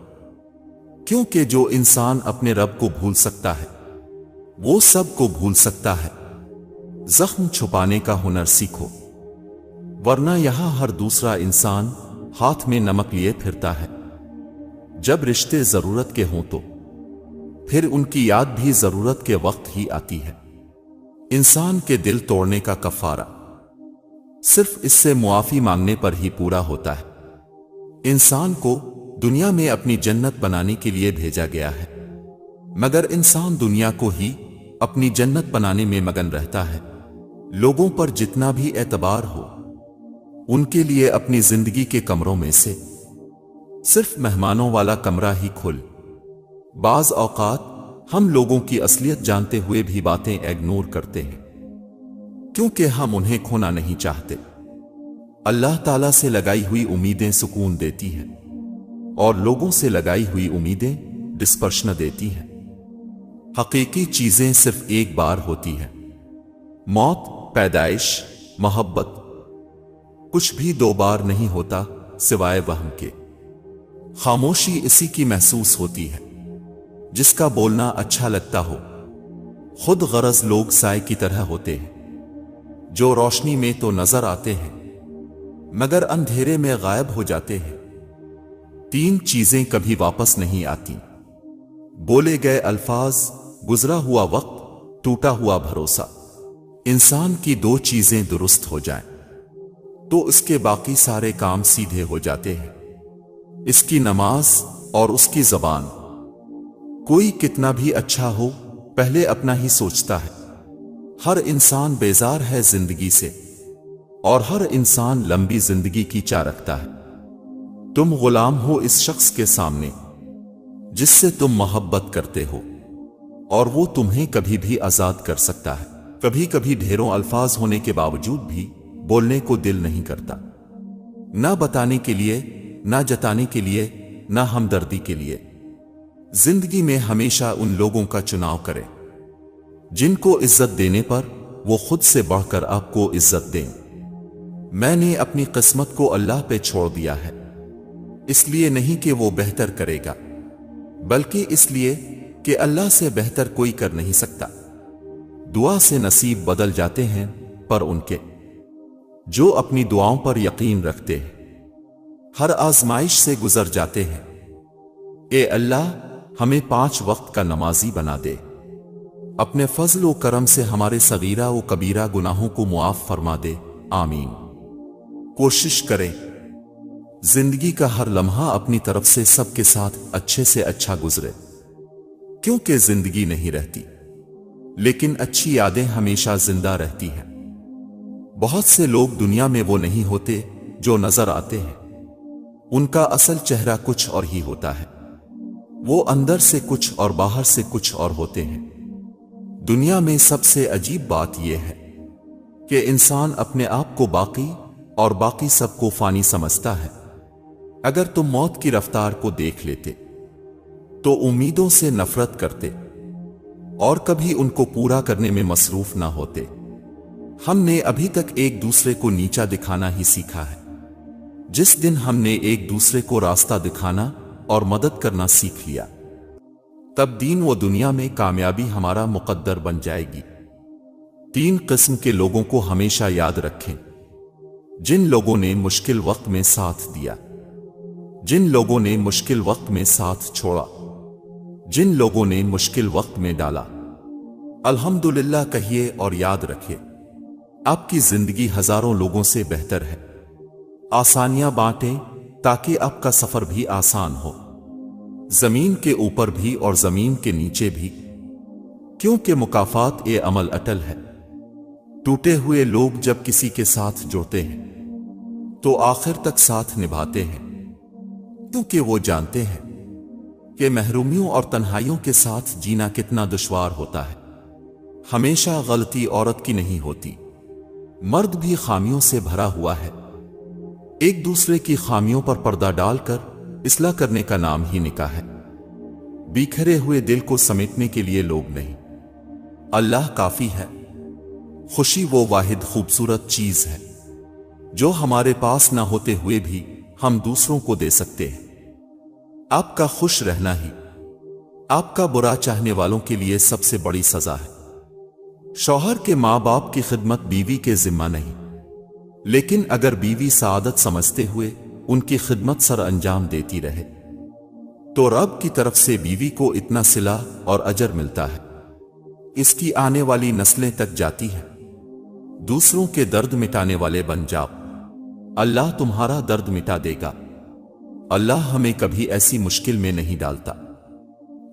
کیونکہ جو انسان اپنے رب کو بھول سکتا ہے وہ سب کو بھول سکتا ہے۔ زخم چھپانے کا ہنر سیکھو، ورنہ یہاں ہر دوسرا انسان ہاتھ میں نمک لیے پھرتا ہے۔ جب رشتے ضرورت کے ہوں تو پھر ان کی یاد بھی ضرورت کے وقت ہی آتی ہے۔ انسان کے دل توڑنے کا کفارہ صرف اس سے معافی مانگنے پر ہی پورا ہوتا ہے۔ انسان کو دنیا میں اپنی جنت بنانے کے لیے بھیجا گیا ہے، مگر انسان دنیا کو ہی اپنی جنت بنانے میں مگن رہتا ہے۔ لوگوں پر جتنا بھی اعتبار ہو، ان کے لیے اپنی زندگی کے کمروں میں سے صرف مہمانوں والا کمرہ ہی کھول۔ بعض اوقات ہم لوگوں کی اصلیت جانتے ہوئے بھی باتیں اگنور کرتے ہیں، کیونکہ ہم انہیں کھونا نہیں چاہتے۔ اللہ تعالیٰ سے لگائی ہوئی امیدیں سکون دیتی ہیں، اور لوگوں سے لگائی ہوئی امیدیں ڈسپرشن دیتی ہیں۔ حقیقی چیزیں صرف ایک بار ہوتی ہیں، موت، پیدائش، محبت، کچھ بھی دو بار نہیں ہوتا سوائے وہم کے۔ خاموشی اسی کی محسوس ہوتی ہے جس کا بولنا اچھا لگتا ہو۔ خود غرض لوگ سائے کی طرح ہوتے ہیں جو روشنی میں تو نظر آتے ہیں مگر اندھیرے میں غائب ہو جاتے ہیں۔ تین چیزیں کبھی واپس نہیں آتی: بولے گئے الفاظ، گزرا ہوا وقت، ٹوٹا ہوا بھروسہ۔ انسان کی دو چیزیں درست ہو جائیں تو اس کے باقی سارے کام سیدھے ہو جاتے ہیں، اس کی نماز اور اس کی زبان۔ کوئی کتنا بھی اچھا ہو پہلے اپنا ہی سوچتا ہے۔ ہر انسان بیزار ہے زندگی سے، اور ہر انسان لمبی زندگی کی چاہ رکھتا ہے۔ تم غلام ہو اس شخص کے سامنے جس سے تم محبت کرتے ہو، اور وہ تمہیں کبھی بھی آزاد کر سکتا ہے۔ کبھی کبھی ڈھیروں الفاظ ہونے کے باوجود بھی بولنے کو دل نہیں کرتا، نہ بتانے کے لیے، نہ جتانے کے لیے، نہ ہمدردی کے لیے۔ زندگی میں ہمیشہ ان لوگوں کا چناؤ کریں جن کو عزت دینے پر وہ خود سے بڑھ کر آپ کو عزت دیں۔ میں نے اپنی قسمت کو اللہ پہ چھوڑ دیا ہے، اس لیے نہیں کہ وہ بہتر کرے گا، بلکہ اس لیے کہ اللہ سے بہتر کوئی کر نہیں سکتا۔ دعا سے نصیب بدل جاتے ہیں، پر ان کے جو اپنی دعاؤں پر یقین رکھتے ہیں ہر آزمائش سے گزر جاتے ہیں۔ اے اللہ، ہمیں 5 وقت کا نمازی بنا دے، اپنے فضل و کرم سے ہمارے صغیرہ و کبیرہ گناہوں کو معاف فرما دے، آمین۔ کوشش کریں زندگی کا ہر لمحہ اپنی طرف سے سب کے ساتھ اچھے سے اچھا گزرے، کیونکہ زندگی نہیں رہتی لیکن اچھی یادیں ہمیشہ زندہ رہتی ہیں۔ بہت سے لوگ دنیا میں وہ نہیں ہوتے جو نظر آتے ہیں، ان کا اصل چہرہ کچھ اور ہی ہوتا ہے، وہ اندر سے کچھ اور باہر سے کچھ اور ہوتے ہیں۔ دنیا میں سب سے عجیب بات یہ ہے کہ انسان اپنے آپ کو باقی اور باقی سب کو فانی سمجھتا ہے۔ اگر تم موت کی رفتار کو دیکھ لیتے تو امیدوں سے نفرت کرتے اور کبھی ان کو پورا کرنے میں مصروف نہ ہوتے۔ ہم نے ابھی تک ایک دوسرے کو نیچا دکھانا ہی سیکھا ہے۔ جس دن ہم نے ایک دوسرے کو راستہ دکھانا اور مدد کرنا سیکھ لیا، تب دین و دنیا میں کامیابی ہمارا مقدر بن جائے گی۔ 3 قسم کے لوگوں کو ہمیشہ یاد رکھیں: جن لوگوں نے مشکل وقت میں ساتھ دیا، جن لوگوں نے مشکل وقت میں ساتھ چھوڑا، جن لوگوں نے مشکل وقت میں ڈالا۔ الحمدللہ کہیے اور یاد رکھیے، آپ کی زندگی ہزاروں لوگوں سے بہتر ہے۔ آسانیاں بانٹیں تاکہ آپ کا سفر بھی آسان ہو، زمین کے اوپر بھی اور زمین کے نیچے بھی، کیونکہ مکافات عمل اٹل ہے۔ ٹوٹے ہوئے لوگ جب کسی کے ساتھ جڑتے ہیں تو آخر تک ساتھ نبھاتے ہیں، کیونکہ وہ جانتے ہیں کہ محرومیوں اور تنہائیوں کے ساتھ جینا کتنا دشوار ہوتا ہے۔ ہمیشہ غلطی عورت کی نہیں ہوتی، مرد بھی خامیوں سے بھرا ہوا ہے۔ ایک دوسرے کی خامیوں پر پردہ ڈال کر اصلاح کرنے کا نام ہی نکاح ہے۔ بکھرے ہوئے دل کو سمیٹنے کے لیے لوگ نہیں، اللہ کافی ہے۔ خوشی وہ واحد خوبصورت چیز ہے جو ہمارے پاس نہ ہوتے ہوئے بھی ہم دوسروں کو دے سکتے ہیں۔ آپ کا خوش رہنا ہی آپ کا برا چاہنے والوں کے لیے سب سے بڑی سزا ہے۔ شوہر کے ماں باپ کی خدمت بیوی کے ذمہ نہیں، لیکن اگر بیوی سعادت سمجھتے ہوئے ان کی خدمت سر انجام دیتی رہے تو رب کی طرف سے بیوی کو اتنا صلہ اور اجر ملتا ہے، اس کی آنے والی نسلیں تک جاتی ہیں۔ دوسروں کے درد مٹانے والے بن جاؤ، اللہ تمہارا درد مٹا دے گا۔ اللہ ہمیں کبھی ایسی مشکل میں نہیں ڈالتا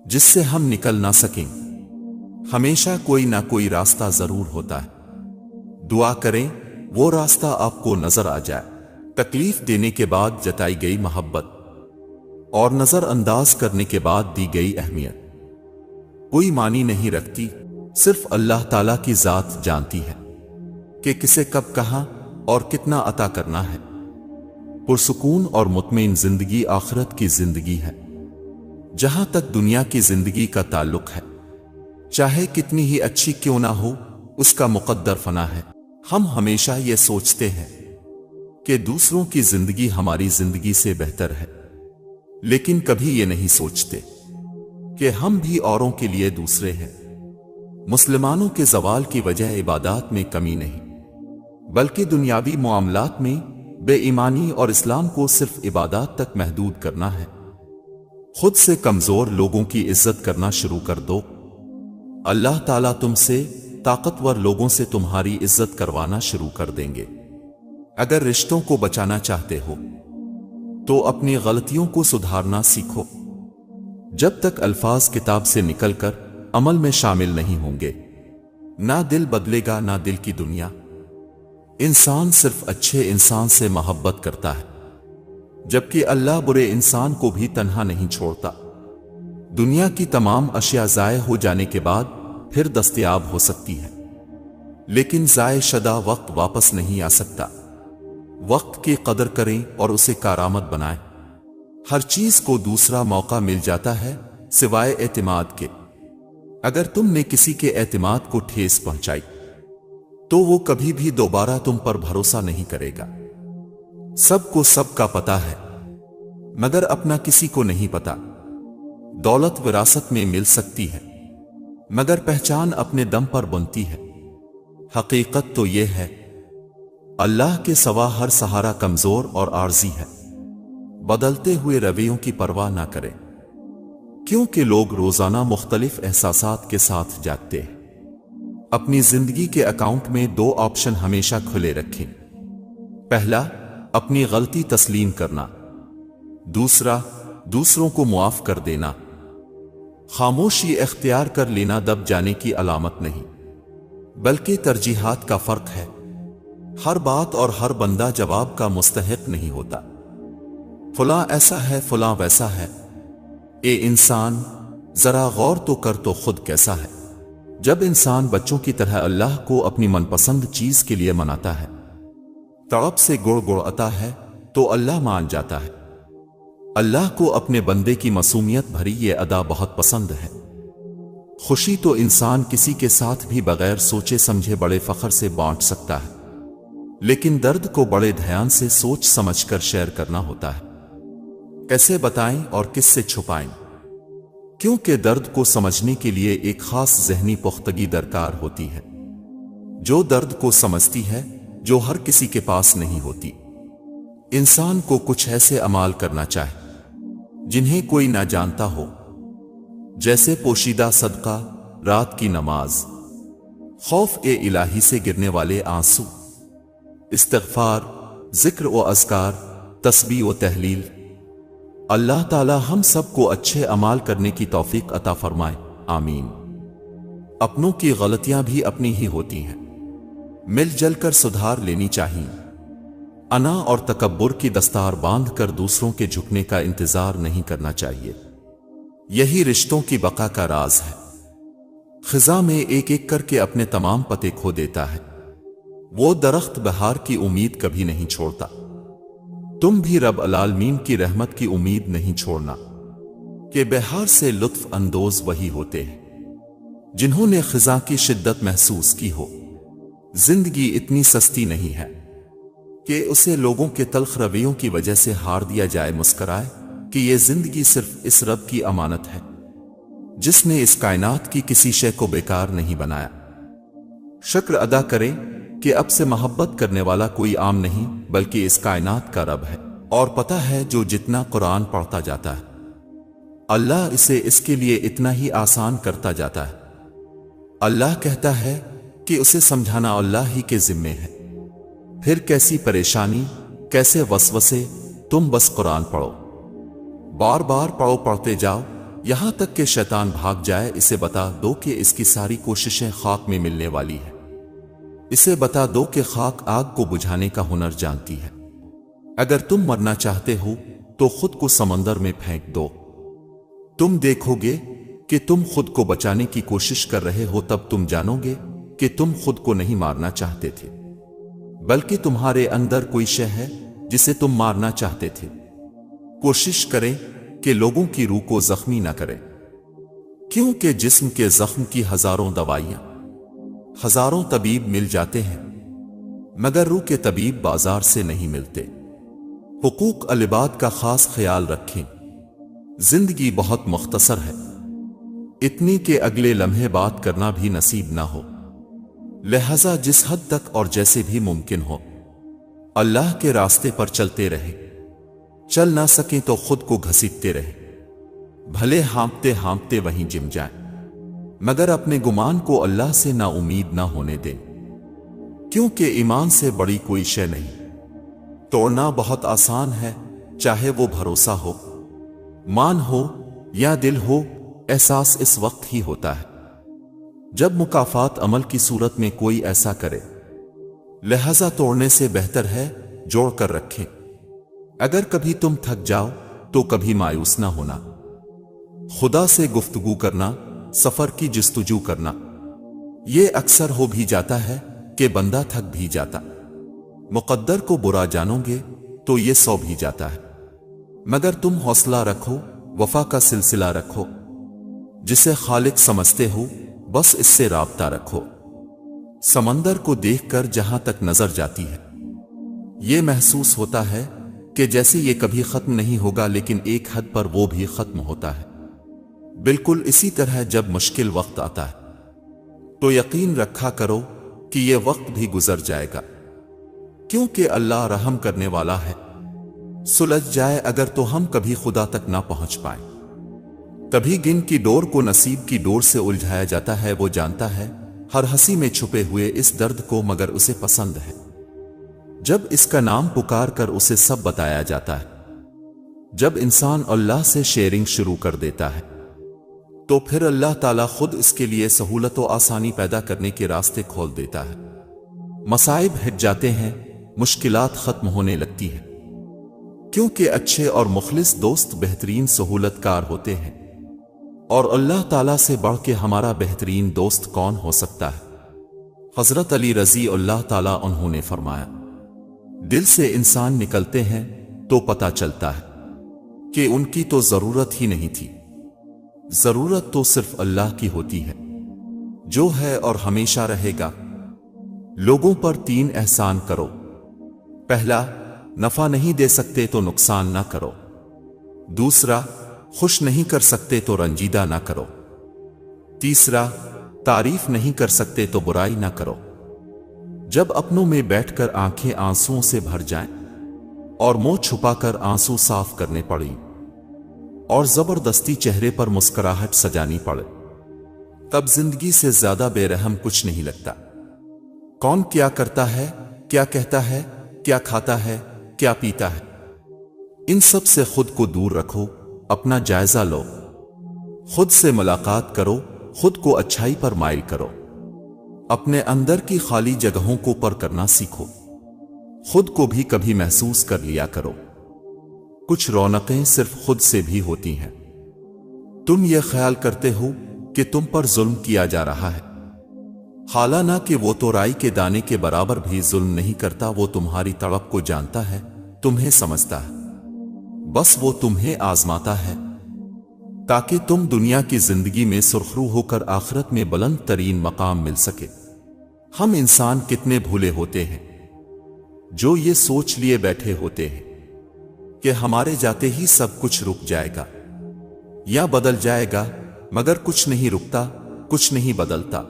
جس سے ہم نکل نہ سکیں، ہمیشہ کوئی نہ کوئی راستہ ضرور ہوتا ہے۔ دعا کریں وہ راستہ آپ کو نظر آ جائے۔ تکلیف دینے کے بعد جتائی گئی محبت اور نظر انداز کرنے کے بعد دی گئی اہمیت کوئی معنی نہیں رکھتی، صرف اللہ تعالیٰ کی ذات جانتی ہے کہ کسے کب کہاں اور کتنا عطا کرنا ہے۔ پرسکون اور مطمئن زندگی آخرت کی زندگی ہے۔ جہاں تک دنیا کی زندگی کا تعلق ہے، چاہے کتنی ہی اچھی کیوں نہ ہو، اس کا مقدر فنا ہے۔ ہم ہمیشہ یہ سوچتے ہیں کہ دوسروں کی زندگی ہماری زندگی سے بہتر ہے، لیکن کبھی یہ نہیں سوچتے کہ ہم بھی اوروں کے لیے دوسرے ہیں۔ مسلمانوں کے زوال کی وجہ عبادات میں کمی نہیں، بلکہ دنیاوی معاملات میں بے ایمانی اور اسلام کو صرف عبادات تک محدود کرنا ہے۔ خود سے کمزور لوگوں کی عزت کرنا شروع کر دو، اللہ تعالیٰ تم سے طاقتور لوگوں سے تمہاری عزت کروانا شروع کر دیں گے۔ اگر رشتوں کو بچانا چاہتے ہو تو اپنی غلطیوں کو سدھارنا سیکھو۔ جب تک الفاظ کتاب سے نکل کر عمل میں شامل نہیں ہوں گے، نہ دل بدلے گا نہ دل کی دنیا۔ انسان صرف اچھے انسان سے محبت کرتا ہے، جبکہ اللہ برے انسان کو بھی تنہا نہیں چھوڑتا۔ دنیا کی تمام اشیاء ضائع ہو جانے کے بعد پھر دستیاب ہو سکتی ہے، لیکن ضائع شدہ وقت واپس نہیں آ سکتا۔ وقت کی قدر کریں اور اسے کارآمد بنائیں۔ ہر چیز کو دوسرا موقع مل جاتا ہے سوائے اعتماد کے۔ اگر تم نے کسی کے اعتماد کو ٹھیس پہنچائی تو وہ کبھی بھی دوبارہ تم پر بھروسہ نہیں کرے گا۔ سب کو سب کا پتہ ہے، مگر اپنا کسی کو نہیں پتا۔ دولت وراثت میں مل سکتی ہے، مگر پہچان اپنے دم پر بنتی ہے۔ حقیقت تو یہ ہے، اللہ کے سوا ہر سہارا کمزور اور عارضی ہے۔ بدلتے ہوئے رویوں کی پرواہ نہ کریں، کیونکہ لوگ روزانہ مختلف احساسات کے ساتھ جاگتے ہیں۔ اپنی زندگی کے اکاؤنٹ میں 2 آپشن ہمیشہ کھلے رکھیں۔ پہلا، اپنی غلطی تسلیم کرنا۔ دوسرا، دوسروں کو معاف کر دینا۔ خاموشی اختیار کر لینا دب جانے کی علامت نہیں، بلکہ ترجیحات کا فرق ہے۔ ہر بات اور ہر بندہ جواب کا مستحق نہیں ہوتا۔ فلاں ایسا ہے، فلاں ویسا ہے۔ اے انسان، ذرا غور تو کر تو خود کیسا ہے۔ جب انسان بچوں کی طرح اللہ کو اپنی من پسند چیز کے لیے مناتا ہے، تڑپ سے گڑ گڑاتا ہے، تو اللہ مان جاتا ہے۔ اللہ کو اپنے بندے کی معصومیت بھری یہ ادا بہت پسند ہے۔ خوشی تو انسان کسی کے ساتھ بھی بغیر سوچے سمجھے بڑے فخر سے بانٹ سکتا ہے، لیکن درد کو بڑے دھیان سے سوچ سمجھ کر شیئر کرنا ہوتا ہے۔ کیسے بتائیں اور کس سے چھپائیں؟ کیونکہ درد کو سمجھنے کے لیے ایک خاص ذہنی پختگی درکار ہوتی ہے، جو درد کو سمجھتی ہے، جو ہر کسی کے پاس نہیں ہوتی۔ انسان کو کچھ ایسے اعمال کرنا چاہے جنہیں کوئی نہ جانتا ہو، جیسے پوشیدہ صدقہ، رات کی نماز، خوف الہی سے گرنے والے آنسو، استغفار، ذکر و اذکار، تسبیح و تحلیل۔ اللہ تعالی ہم سب کو اچھے اعمال کرنے کی توفیق عطا فرمائے، آمین۔ اپنوں کی غلطیاں بھی اپنی ہی ہوتی ہیں، مل جل کر سدھار لینی چاہیے۔ انا اور تکبر کی دستار باندھ کر دوسروں کے جھکنے کا انتظار نہیں کرنا چاہیے۔ یہی رشتوں کی بقا کا راز ہے۔ خزاں میں ایک ایک کر کے اپنے تمام پتے کھو دیتا ہے، وہ درخت بہار کی امید کبھی نہیں چھوڑتا۔ تم بھی رب العالمین کی رحمت کی امید نہیں چھوڑنا، کہ بہار سے لطف اندوز وہی ہوتے ہیں جنہوں نے خزاں کی شدت محسوس کی ہو۔ زندگی اتنی سستی نہیں ہے کہ اسے لوگوں کے تلخ رویوں کی وجہ سے ہار دیا جائے۔ مسکرائے کہ یہ زندگی صرف اس رب کی امانت ہے جس نے اس کائنات کی کسی شے کو بیکار نہیں بنایا۔ شکر ادا کریں کہ اب سے محبت کرنے والا کوئی عام نہیں بلکہ اس کائنات کا رب ہے، اور پتہ ہے جو جتنا قرآن پڑھتا جاتا ہے اللہ اسے اس کے لیے اتنا ہی آسان کرتا جاتا ہے۔ اللہ کہتا ہے کہ اسے سمجھانا اللہ ہی کے ذمے ہے۔ پھر کیسی پریشانی، کیسے وسوسے، تم بس قرآن پڑھو، بار بار پڑھو، پڑھتے جاؤ یہاں تک کہ شیطان بھاگ جائے۔ اسے بتا دو کہ اس کی ساری کوششیں خاک میں ملنے والی ہے۔ اسے بتا دو کہ خاک آگ کو بجھانے کا ہنر جانتی ہے۔ اگر تم مرنا چاہتے ہو تو خود کو سمندر میں پھینک دو، تم دیکھو گے کہ تم خود کو بچانے کی کوشش کر رہے ہو، تب تم جانو گے کہ تم خود کو نہیں مارنا چاہتے تھے، بلکہ تمہارے اندر کوئی شے ہے جسے تم مارنا چاہتے تھے۔ کوشش کریں کہ لوگوں کی روح کو زخمی نہ کریں، کیونکہ جسم کے زخم کی ہزاروں دوائیاں، ہزاروں طبیب مل جاتے ہیں، مگر روح کے طبیب بازار سے نہیں ملتے۔ حقوق العباد کا خاص خیال رکھیں۔ زندگی بہت مختصر ہے، اتنی کہ اگلے لمحے بات کرنا بھی نصیب نہ ہو، لہذا جس حد تک اور جیسے بھی ممکن ہو اللہ کے راستے پر چلتے رہیں۔ چل نہ سکیں تو خود کو گھسیٹتے رہیں، بھلے ہانپتے ہانپتے وہیں جم جائیں، مگر اپنے گمان کو اللہ سے نا امید نہ ہونے دیں، کیونکہ ایمان سے بڑی کوئی شے نہیں۔ توڑنا بہت آسان ہے، چاہے وہ بھروسہ ہو، مان ہو یا دل ہو، احساس اس وقت ہی ہوتا ہے جب مکافات عمل کی صورت میں کوئی ایسا کرے، لہذا توڑنے سے بہتر ہے جوڑ کر رکھیں۔ اگر کبھی تم تھک جاؤ تو کبھی مایوس نہ ہونا، خدا سے گفتگو کرنا، سفر کی جستجو کرنا۔ یہ اکثر ہو بھی جاتا ہے کہ بندہ تھک بھی جاتا، مقدر کو برا جانو گے تو یہ سو بھی جاتا ہے، مگر تم حوصلہ رکھو، وفا کا سلسلہ رکھو، جسے خالق سمجھتے ہو بس اس سے رابطہ رکھو۔ سمندر کو دیکھ کر جہاں تک نظر جاتی ہے یہ محسوس ہوتا ہے کہ جیسے یہ کبھی ختم نہیں ہوگا، لیکن ایک حد پر وہ بھی ختم ہوتا ہے۔ بالکل اسی طرح جب مشکل وقت آتا ہے تو یقین رکھا کرو کہ یہ وقت بھی گزر جائے گا، کیونکہ اللہ رحم کرنے والا ہے۔ سلجھ جائے اگر تو ہم کبھی خدا تک نہ پہنچ پائیں، تبھی گن کی ڈور کو نصیب کی ڈور سے الجھایا جاتا ہے۔ وہ جانتا ہے ہر ہنسی میں چھپے ہوئے اس درد کو، مگر اسے پسند ہے جب اس کا نام پکار کر اسے سب بتایا جاتا ہے۔ جب انسان اللہ سے شیئرنگ شروع کر دیتا ہے تو پھر اللہ تعالیٰ خود اس کے لیے سہولت و آسانی پیدا کرنے کے راستے کھول دیتا ہے۔ مصائب ہٹ جاتے ہیں، مشکلات ختم ہونے لگتی ہیں، کیونکہ اچھے اور مخلص دوست بہترین سہولت کار ہوتے ہیں، اور اللہ تعالیٰ سے بڑھ کے ہمارا بہترین دوست کون ہو سکتا ہے؟ حضرت علی رضی اللہ تعالیٰ عنہ نے فرمایا، دل سے انسان نکلتے ہیں تو پتہ چلتا ہے کہ ان کی تو ضرورت ہی نہیں تھی، ضرورت تو صرف اللہ کی ہوتی ہے، جو ہے اور ہمیشہ رہے گا۔ لوگوں پر 3 احسان کرو۔ پہلا، نفع نہیں دے سکتے تو نقصان نہ کرو۔ دوسرا، خوش نہیں کر سکتے تو رنجیدہ نہ کرو۔ تیسرا، تعریف نہیں کر سکتے تو برائی نہ کرو۔ جب اپنوں میں بیٹھ کر آنکھیں آنسوؤں سے بھر جائیں اور منہ چھپا کر آنسو صاف کرنے پڑیں اور زبردستی چہرے پر مسکراہٹ سجانی پڑے، تب زندگی سے زیادہ بے رحم کچھ نہیں لگتا۔ کون کیا کرتا ہے، کیا کہتا ہے، کیا کھاتا ہے، کیا پیتا ہے، ان سب سے خود کو دور رکھو، اپنا جائزہ لو، خود سے ملاقات کرو، خود کو اچھائی پر مائل کرو، اپنے اندر کی خالی جگہوں کو پر کرنا سیکھو، خود کو بھی کبھی محسوس کر لیا کرو۔ کچھ رونقیں صرف خود سے بھی ہوتی ہیں۔ تم یہ خیال کرتے ہو کہ تم پر ظلم کیا جا رہا ہے، حالانہ کہ وہ تو رائی کے دانے کے برابر بھی ظلم نہیں کرتا۔ وہ تمہاری تڑپ کو جانتا ہے، تمہیں سمجھتا ہے، بس وہ تمہیں آزماتا ہے تاکہ تم دنیا کی زندگی میں سرخرو ہو کر آخرت میں بلند ترین مقام مل سکے۔ ہم انسان کتنے بھولے ہوتے ہیں جو یہ سوچ لیے بیٹھے ہوتے ہیں کہ ہمارے جاتے ہی سب کچھ رک جائے گا یا بدل جائے گا، مگر کچھ نہیں رکتا، کچھ نہیں بدلتا،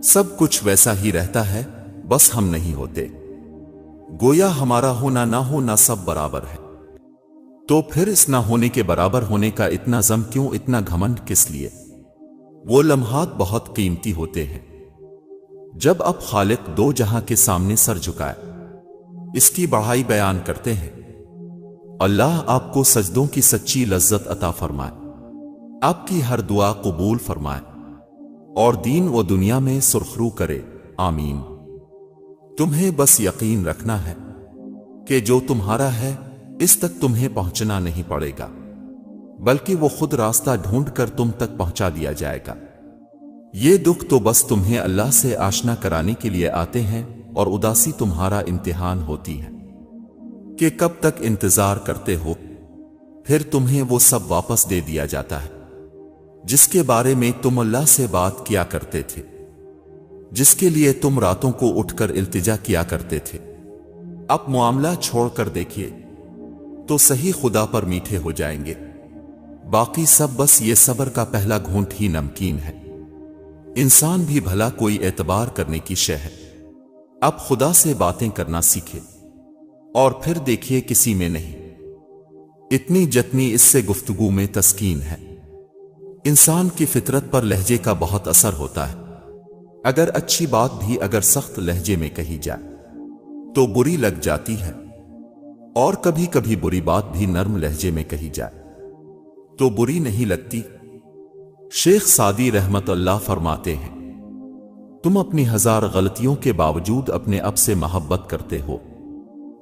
سب کچھ ویسا ہی رہتا ہے، بس ہم نہیں ہوتے۔ گویا ہمارا ہونا نہ ہونا سب برابر ہے۔ تو پھر اس نہ ہونے کے برابر ہونے کا اتنا غم کیوں، اتنا گھمنڈ کس لیے؟ وہ لمحات بہت قیمتی ہوتے ہیں جب اب خالق دو جہاں کے سامنے سر جھکائے اس کی بڑائی بیان کرتے ہیں۔ اللہ آپ کو سجدوں کی سچی لذت عطا فرمائے، آپ کی ہر دعا قبول فرمائے اور دین و دنیا میں سرخرو کرے، آمین۔ تمہیں بس یقین رکھنا ہے کہ جو تمہارا ہے اس تک تمہیں پہنچنا نہیں پڑے گا، بلکہ وہ خود راستہ ڈھونڈ کر تم تک پہنچا دیا جائے گا۔ یہ دکھ تو بس تمہیں اللہ سے آشنا کرانے کے لیے آتے ہیں، اور اداسی تمہارا امتحان ہوتی ہے کہ کب تک انتظار کرتے ہو، پھر تمہیں وہ سب واپس دے دیا جاتا ہے جس کے بارے میں تم اللہ سے بات کیا کرتے تھے، جس کے لیے تم راتوں کو اٹھ کر التجا کیا کرتے تھے۔ اب معاملہ چھوڑ کر دیکھیے تو صحیح خدا پر میٹھے ہو جائیں گے، باقی سب بس یہ صبر کا پہلا گھونٹ ہی نمکین ہے۔ انسان بھی بھلا کوئی اعتبار کرنے کی شے ہے۔ اب خدا سے باتیں کرنا سیکھے اور پھر دیکھیے کسی میں نہیں، اتنی جتنی اس سے گفتگو میں تسکین ہے۔ انسان کی فطرت پر لہجے کا بہت اثر ہوتا ہے، اگر اچھی بات بھی اگر سخت لہجے میں کہی جائے تو بری لگ جاتی ہے، اور کبھی کبھی بری بات بھی نرم لہجے میں کہی جائے تو بری نہیں لگتی۔ شیخ سعدی رحمت اللہ فرماتے ہیں، تم اپنی 1000 غلطیوں کے باوجود اپنے اب سے محبت کرتے ہو،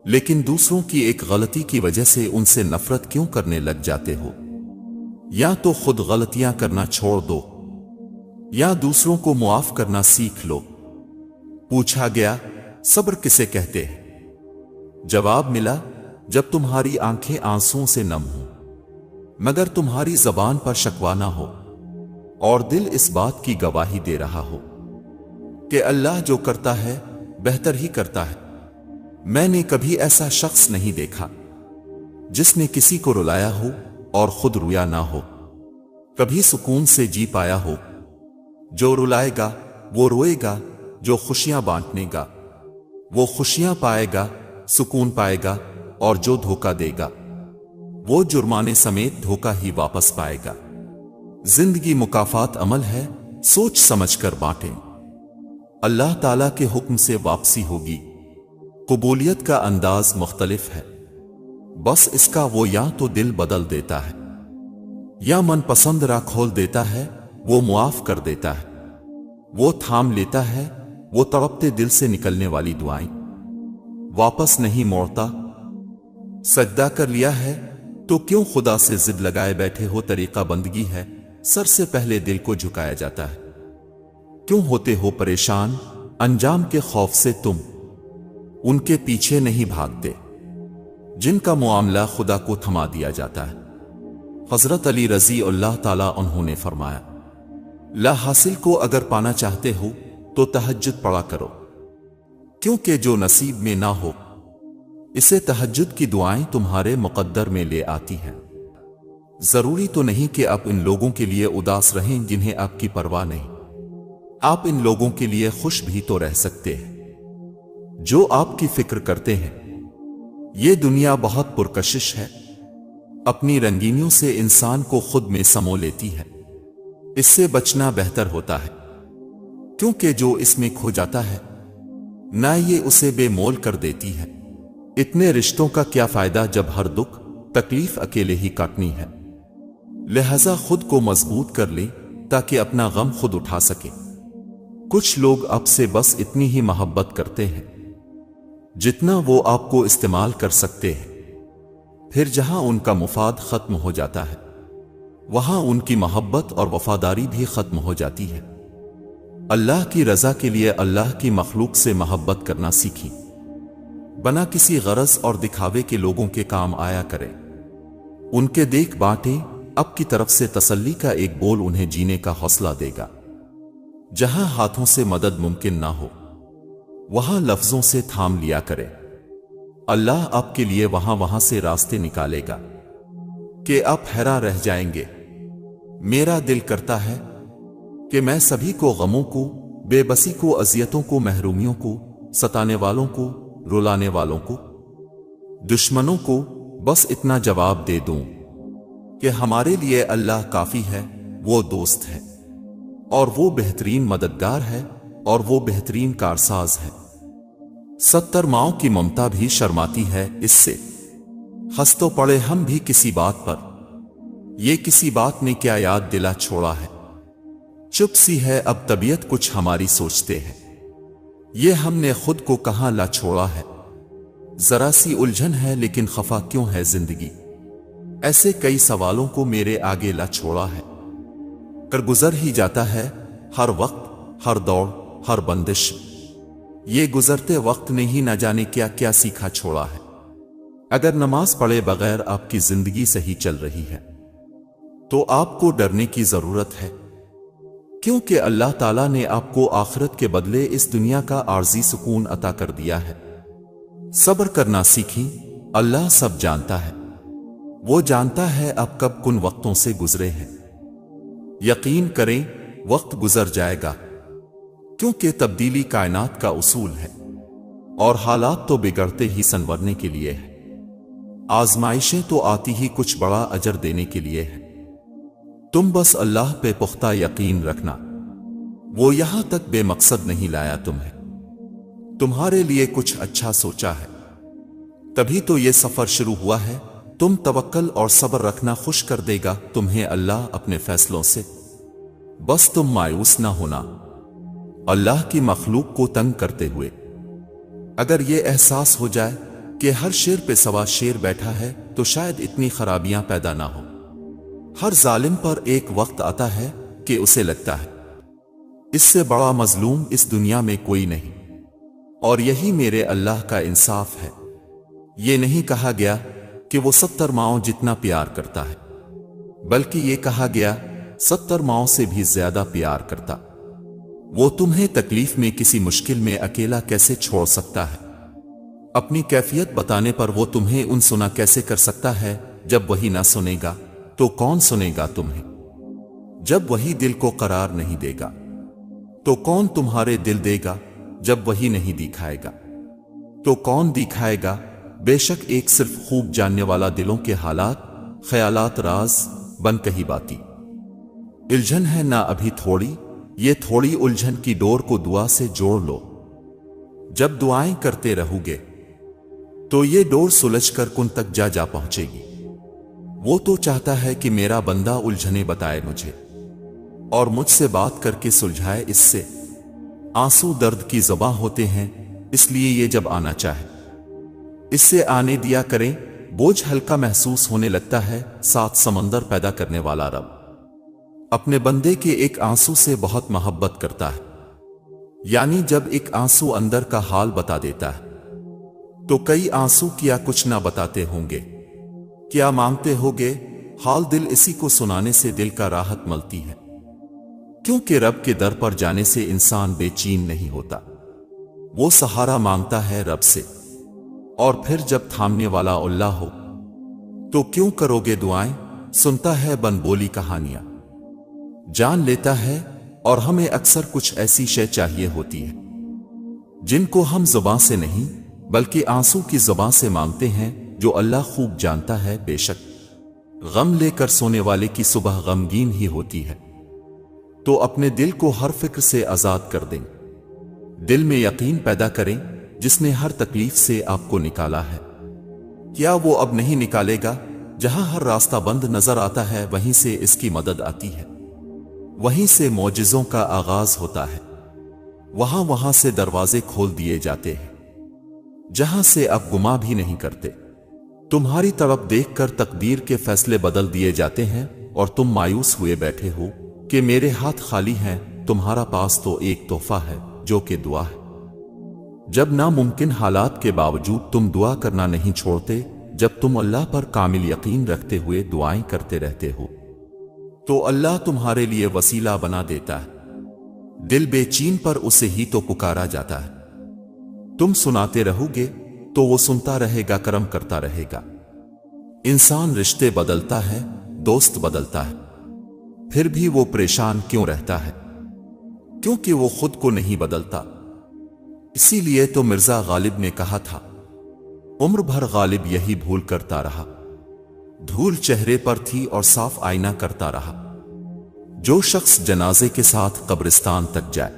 لیکن دوسروں کی ایک غلطی کی وجہ سے ان سے نفرت کیوں کرنے لگ جاتے ہو؟ یا تو خود غلطیاں کرنا چھوڑ دو یا دوسروں کو معاف کرنا سیکھ لو۔ پوچھا گیا، صبر کسے کہتے ہیں؟ جواب ملا، جب تمہاری آنکھیں آنسوؤں سے نم ہوں مگر تمہاری زبان پر شکوہ نہ ہو اور دل اس بات کی گواہی دے رہا ہو کہ اللہ جو کرتا ہے بہتر ہی کرتا ہے۔ میں نے کبھی ایسا شخص نہیں دیکھا جس نے کسی کو رلایا ہو اور خود رویا نہ ہو، کبھی سکون سے جی پایا ہو۔ جو رلائے گا وہ روئے گا، جو خوشیاں بانٹنے گا وہ خوشیاں پائے گا، سکون پائے گا، اور جو دھوکہ دے گا وہ جرمانے سمیت دھوکہ ہی واپس پائے گا۔ زندگی مکافات عمل ہے، سوچ سمجھ کر بانٹیں۔ اللہ تعالیٰ کے حکم سے واپسی ہوگی۔ قبولیت کا انداز مختلف ہے، بس اس کا وہ یا تو دل بدل دیتا ہے یا من پسند راہ کھول دیتا ہے، وہ معاف کر دیتا ہے، وہ تھام لیتا ہے، وہ تڑپتے دل سے نکلنے والی دعائیں واپس نہیں موڑتا۔ سجدہ کر لیا ہے تو کیوں خدا سے ضد لگائے بیٹھے ہو؟ طریقہ بندگی ہے، سر سے پہلے دل کو جھکایا جاتا ہے۔ کیوں ہوتے ہو پریشان؟ انجام کے خوف سے تم ان کے پیچھے نہیں بھاگتے جن کا معاملہ خدا کو تھما دیا جاتا ہے۔ حضرت علی رضی اللہ تعالیٰ عنہ نے فرمایا، لا حاصل کو اگر پانا چاہتے ہو تو تہجد پڑھا کرو، کیونکہ جو نصیب میں نہ ہو اسے تہجد کی دعائیں تمہارے مقدر میں لے آتی ہیں۔ ضروری تو نہیں کہ آپ ان لوگوں کے لیے اداس رہیں جنہیں آپ کی پرواہ نہیں، آپ ان لوگوں کے لیے خوش بھی تو رہ سکتے ہیں جو آپ کی فکر کرتے ہیں۔ یہ دنیا بہت پرکشش ہے، اپنی رنگینیوں سے انسان کو خود میں سمو لیتی ہے، اس سے بچنا بہتر ہوتا ہے، کیونکہ جو اس میں کھو جاتا ہے نہ یہ اسے بے مول کر دیتی ہے۔ اتنے رشتوں کا کیا فائدہ جب ہر دکھ تکلیف اکیلے ہی کاٹنی ہے؟ لہذا خود کو مضبوط کر لیں تاکہ اپنا غم خود اٹھا سکیں۔ کچھ لوگ آپ سے بس اتنی ہی محبت کرتے ہیں جتنا وہ آپ کو استعمال کر سکتے ہیں، پھر جہاں ان کا مفاد ختم ہو جاتا ہے وہاں ان کی محبت اور وفاداری بھی ختم ہو جاتی ہے۔ اللہ کی رضا کے لیے اللہ کی مخلوق سے محبت کرنا سیکھیں، بنا کسی غرض اور دکھاوے کے لوگوں کے کام آیا کریں، ان کے دیکھ بانٹیں، اب کی طرف سے تسلی کا ایک بول انہیں جینے کا حوصلہ دے گا۔ جہاں ہاتھوں سے مدد ممکن نہ ہو وہاں لفظوں سے تھام لیا کرے، اللہ آپ کے لیے وہاں سے راستے نکالے گا کہ آپ حیران رہ جائیں گے۔ میرا دل کرتا ہے کہ میں سبھی کو، غموں کو، بے بسی کو، اذیتوں کو، محرومیوں کو، ستانے والوں کو، رلانے والوں کو، دشمنوں کو بس اتنا جواب دے دوں کہ ہمارے لیے اللہ کافی ہے، وہ دوست ہے اور وہ بہترین مددگار ہے اور وہ بہترین کارساز ہے۔ 70 ماؤں کی ممتا بھی شرماتی ہے اس سے، ہنس تو پڑے ہم بھی کسی بات پر، یہ کسی بات نے کیا یاد دلا چھوڑا ہے، چپ سی ہے اب طبیعت کچھ ہماری سوچتے ہیں، یہ ہم نے خود کو کہاں لا چھوڑا ہے، ذرا سی الجھن ہے لیکن خفا کیوں ہے زندگی، ایسے کئی سوالوں کو میرے آگے لا چھوڑا ہے، کر گزر ہی جاتا ہے ہر وقت، ہر دوڑ، ہر بندش، یہ گزرتے وقت نے ہی نہ جانے کیا کیا سیکھا چھوڑا ہے۔ اگر نماز پڑھے بغیر آپ کی زندگی صحیح چل رہی ہے تو آپ کو ڈرنے کی ضرورت ہے، کیونکہ اللہ تعالیٰ نے آپ کو آخرت کے بدلے اس دنیا کا عارضی سکون عطا کر دیا ہے۔ صبر کرنا سیکھیں، اللہ سب جانتا ہے، وہ جانتا ہے آپ کب کن وقتوں سے گزرے ہیں۔ یقین کریں وقت گزر جائے گا، کیونکہ تبدیلی کائنات کا اصول ہے اور حالات تو بگڑتے ہی سنورنے کے لیے ہے، آزمائشیں تو آتی ہی کچھ بڑا اجر دینے کے لیے ہے۔ تم بس اللہ پہ پختہ یقین رکھنا، وہ یہاں تک بے مقصد نہیں لایا تمہیں، تمہارے لیے کچھ اچھا سوچا ہے، تبھی تو یہ سفر شروع ہوا ہے۔ تم توکل اور صبر رکھنا، خوش کر دے گا تمہیں اللہ اپنے فیصلوں سے، بس تم مایوس نہ ہونا اللہ کی مخلوق کو تنگ کرتے ہوئے۔ اگر یہ احساس ہو جائے کہ ہر شیر پہ سوا شیر بیٹھا ہے تو شاید اتنی خرابیاں پیدا نہ ہو۔ ہر ظالم پر ایک وقت آتا ہے کہ اسے لگتا ہے اس سے بڑا مظلوم اس دنیا میں کوئی نہیں، اور یہی میرے اللہ کا انصاف ہے۔ یہ نہیں کہا گیا کہ وہ 70 ماؤں جتنا پیار کرتا ہے، بلکہ یہ کہا گیا 70 ماؤں سے بھی زیادہ پیار کرتا۔ وہ تمہیں تکلیف میں، کسی مشکل میں اکیلا کیسے چھوڑ سکتا ہے؟ اپنی کیفیت بتانے پر وہ تمہیں ان سنا کیسے کر سکتا ہے؟ جب وہی نہ سنے گا تو کون سنے گا تمہیں؟ جب وہی دل کو قرار نہیں دے گا تو کون تمہارے دل دے گا؟ جب وہی نہیں دکھائے گا تو کون دکھائے گا؟ بے شک ایک صرف خوب جاننے والا دلوں کے حالات، خیالات، راز بن کہی باتی الجھن ہے نہ ابھی تھوڑی، یہ تھوڑی الجھن کی ڈور کو دعا سے جوڑ لو۔ جب دعائیں کرتے رہو گے تو یہ ڈور سلجھ کر کن تک جا پہنچے گی۔ وہ تو چاہتا ہے کہ میرا بندہ الجھنے بتائے مجھے اور مجھ سے بات کر کے سلجھائے اس سے۔ آنسو درد کی زباں ہوتے ہیں، اس لیے یہ جب آنا چاہے اس سے آنے دیا کریں۔ بوجھ ہلکا محسوس ہونے لگتا ہے، ساتھ سمندر پیدا کرنے والا رب اپنے بندے کے ایک آنسو سے بہت محبت کرتا ہے۔ یعنی جب ایک آنسو اندر کا حال بتا دیتا ہے تو کئی آنسو کیا کچھ نہ بتاتے ہوں گے، کیا مانگتے ہوگے؟ حال دل اسی کو سنانے سے دل کا راحت ملتی ہے، کیونکہ رب کے در پر جانے سے انسان بے چین نہیں ہوتا، وہ سہارا مانگتا ہے رب سے۔ اور پھر جب تھامنے والا اللہ ہو تو کیوں کرو گے دعائیں؟ سنتا ہے بن بولی کہانیاں، جان لیتا ہے، اور ہمیں اکثر کچھ ایسی شے چاہیے ہوتی ہے جن کو ہم زباں سے نہیں بلکہ آنسو کی زباں سے مانگتے ہیں، جو اللہ خوب جانتا ہے۔ بے شک غم لے کر سونے والے کی صبح غمگین ہی ہوتی ہے، تو اپنے دل کو ہر فکر سے آزاد کر دیں، دل میں یقین پیدا کریں جس نے ہر تکلیف سے آپ کو نکالا ہے۔ کیا وہ اب نہیں نکالے گا؟ جہاں ہر راستہ بند نظر آتا ہے وہیں سے اس کی مدد آتی ہے، وہیں سے معجزوں کا آغاز ہوتا ہے، وہاں سے دروازے کھول دیے جاتے ہیں جہاں سے آپ گما بھی نہیں کرتے۔ تمہاری طرف دیکھ کر تقدیر کے فیصلے بدل دیے جاتے ہیں، اور تم مایوس ہوئے بیٹھے ہو کہ میرے ہاتھ خالی ہیں۔ تمہارا پاس تو ایک تحفہ ہے جو کہ دعا ہے۔ جب ناممکن حالات کے باوجود تم دعا کرنا نہیں چھوڑتے، جب تم اللہ پر کامل یقین رکھتے ہوئے دعائیں کرتے رہتے ہو، تو اللہ تمہارے لیے وسیلہ بنا دیتا ہے۔ دل بے چین پر اسے ہی تو پکارا جاتا ہے۔ تم سناتے رہو گے تو وہ سنتا رہے گا، کرم کرتا رہے گا۔ انسان رشتے بدلتا ہے، دوست بدلتا ہے، پھر بھی وہ پریشان کیوں رہتا ہے؟ کیونکہ وہ خود کو نہیں بدلتا۔ اسی لیے تو مرزا غالب نے کہا تھا، عمر بھر غالب یہی بھول کرتا رہا، دھول چہرے پر تھی اور صاف آئینہ کرتا رہا۔ جو شخص جنازے کے ساتھ قبرستان تک جائے،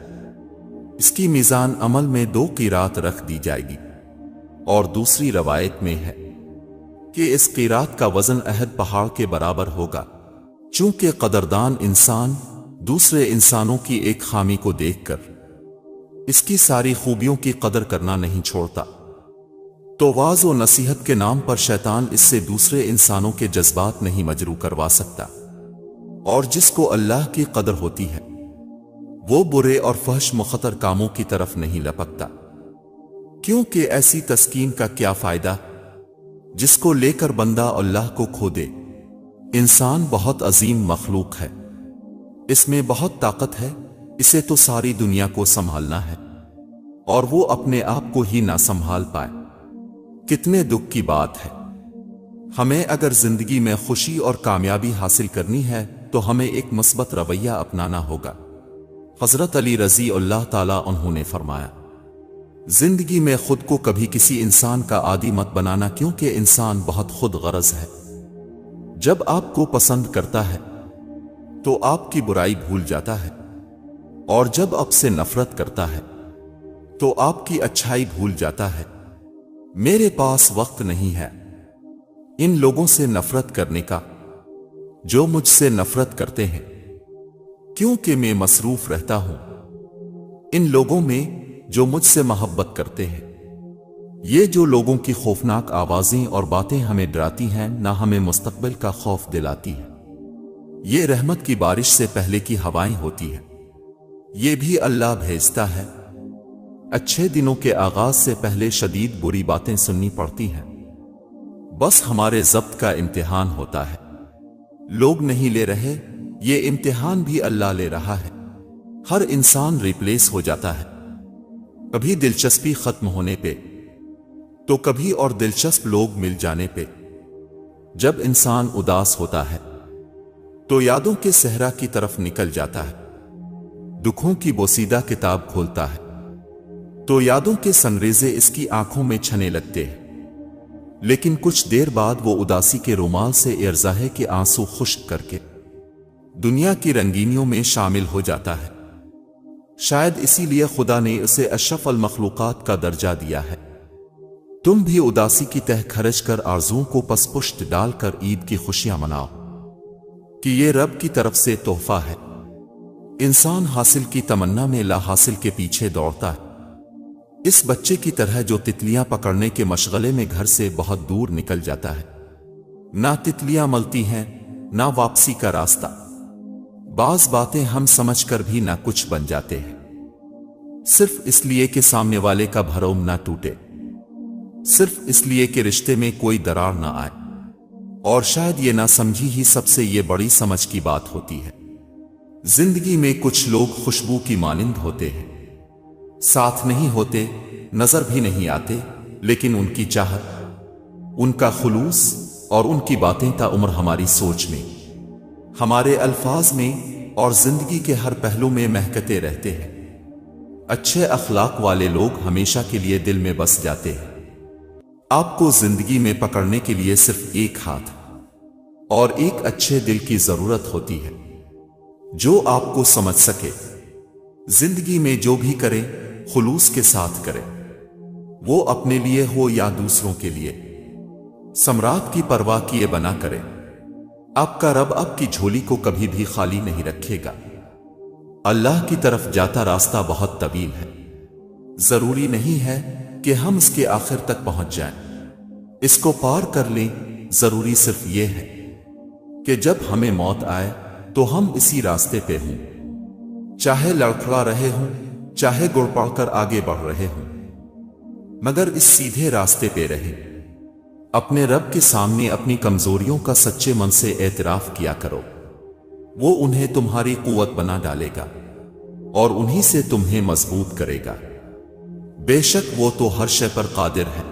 اس کی میزان عمل میں 2 قیرات رکھ دی جائے گی، اور دوسری روایت میں ہے کہ اس قیرات کا وزن احد پہاڑ کے برابر ہوگا۔ چونکہ قدردان انسان دوسرے انسانوں کی ایک خامی کو دیکھ کر اس کی ساری خوبیوں کی قدر کرنا نہیں چھوڑتا، تو واعظ و نصیحت کے نام پر شیطان اس سے دوسرے انسانوں کے جذبات نہیں مجروح کروا سکتا۔ اور جس کو اللہ کی قدر ہوتی ہے وہ برے اور فحش مخطر کاموں کی طرف نہیں لپکتا، کیونکہ ایسی تسکین کا کیا فائدہ جس کو لے کر بندہ اللہ کو کھو دے۔ انسان بہت عظیم مخلوق ہے، اس میں بہت طاقت ہے، اسے تو ساری دنیا کو سنبھالنا ہے اور وہ اپنے آپ کو ہی نہ سنبھال پائے۔ کتنے دکھ کی بات ہے۔ ہمیں اگر زندگی میں خوشی اور کامیابی حاصل کرنی ہے تو ہمیں ایک مثبت رویہ اپنانا ہوگا۔ حضرت علی رضی اللہ تعالی عنہ نے فرمایا، زندگی میں خود کو کبھی کسی انسان کا عادی مت بنانا، کیونکہ انسان بہت خود غرض ہے۔ جب آپ کو پسند کرتا ہے تو آپ کی برائی بھول جاتا ہے، اور جب آپ سے نفرت کرتا ہے تو آپ کی اچھائی بھول جاتا ہے۔ میرے پاس وقت نہیں ہے ان لوگوں سے نفرت کرنے کا جو مجھ سے نفرت کرتے ہیں، کیونکہ میں مصروف رہتا ہوں ان لوگوں میں جو مجھ سے محبت کرتے ہیں۔ یہ جو لوگوں کی خوفناک آوازیں اور باتیں ہمیں ڈراتی ہیں، نہ ہمیں مستقبل کا خوف دلاتی ہیں۔ یہ رحمت کی بارش سے پہلے کی ہوائیں ہوتی ہیں، یہ بھی اللہ بھیجتا ہے۔ اچھے دنوں کے آغاز سے پہلے شدید بری باتیں سننی پڑتی ہیں، بس ہمارے ضبط کا امتحان ہوتا ہے۔ لوگ نہیں لے رہے، یہ امتحان بھی اللہ لے رہا ہے۔ ہر انسان ریپلیس ہو جاتا ہے، کبھی دلچسپی ختم ہونے پہ تو کبھی اور دلچسپ لوگ مل جانے پہ۔ جب انسان اداس ہوتا ہے تو یادوں کے صحرا کی طرف نکل جاتا ہے، دکھوں کی بوسیدہ کتاب کھولتا ہے تو یادوں کے سنریزے اس کی آنکھوں میں چھنے لگتے ہیں، لیکن کچھ دیر بعد وہ اداسی کے رومال سے ارزاہے کے آنسو خشک کر کے دنیا کی رنگینیوں میں شامل ہو جاتا ہے۔ شاید اسی لیے خدا نے اسے اشرف المخلوقات کا درجہ دیا ہے۔ تم بھی اداسی کی تہ خرچ کر آرزوؤں کو پس پشت ڈال کر عید کی خوشیاں مناؤ کہ یہ رب کی طرف سے تحفہ ہے۔ انسان حاصل کی تمنا میں لا حاصل کے پیچھے دوڑتا ہے، اس بچے کی طرح جو تتلیاں پکڑنے کے مشغلے میں گھر سے بہت دور نکل جاتا ہے۔ نہ تتلیاں ملتی ہیں نہ واپسی کا راستہ، بعض باتیں ہم سمجھ کر بھی نہ کچھ بن جاتے ہیں، صرف اس لیے کہ سامنے والے کا بھرم نہ ٹوٹے، صرف اس لیے کہ رشتے میں کوئی درار نہ آئے، اور شاید یہ نہ سمجھی ہی سب سے یہ بڑی سمجھ کی بات ہوتی ہے۔ زندگی میں کچھ لوگ خوشبو کی مانند ہوتے ہیں، ساتھ نہیں ہوتے، نظر بھی نہیں آتے، لیکن ان کی چاہت، ان کا خلوص اور ان کی باتیں تا عمر ہماری سوچ میں، ہمارے الفاظ میں اور زندگی کے ہر پہلو میں مہکتے رہتے ہیں۔ اچھے اخلاق والے لوگ ہمیشہ کے لیے دل میں بس جاتے ہیں۔ آپ کو زندگی میں پکڑنے کے لیے صرف ایک ہاتھ اور ایک اچھے دل کی ضرورت ہوتی ہے جو آپ کو سمجھ سکے۔ زندگی میں جو بھی کریں خلوص کے ساتھ کریں، وہ اپنے لیے ہو یا دوسروں کے لیے، ثمرات کی پرواہ کیے بنا کریں۔ آپ کا رب آپ کی جھولی کو کبھی بھی خالی نہیں رکھے گا۔ اللہ کی طرف جاتا راستہ بہت طویل ہے، ضروری نہیں ہے کہ ہم اس کے آخر تک پہنچ جائیں، اس کو پار کر لیں۔ ضروری صرف یہ ہے کہ جب ہمیں موت آئے تو ہم اسی راستے پہ ہوں، چاہے لڑکھڑا رہے ہوں، چاہے گڑ پڑ کر آگے بڑھ رہے ہوں، مگر اس سیدھے راستے پہ رہیں۔ اپنے رب کے سامنے اپنی کمزوریوں کا سچے من سے اعتراف کیا کرو، وہ انہیں تمہاری قوت بنا ڈالے گا اور انہی سے تمہیں مضبوط کرے گا۔ بے شک وہ تو ہر شے پر قادر ہے۔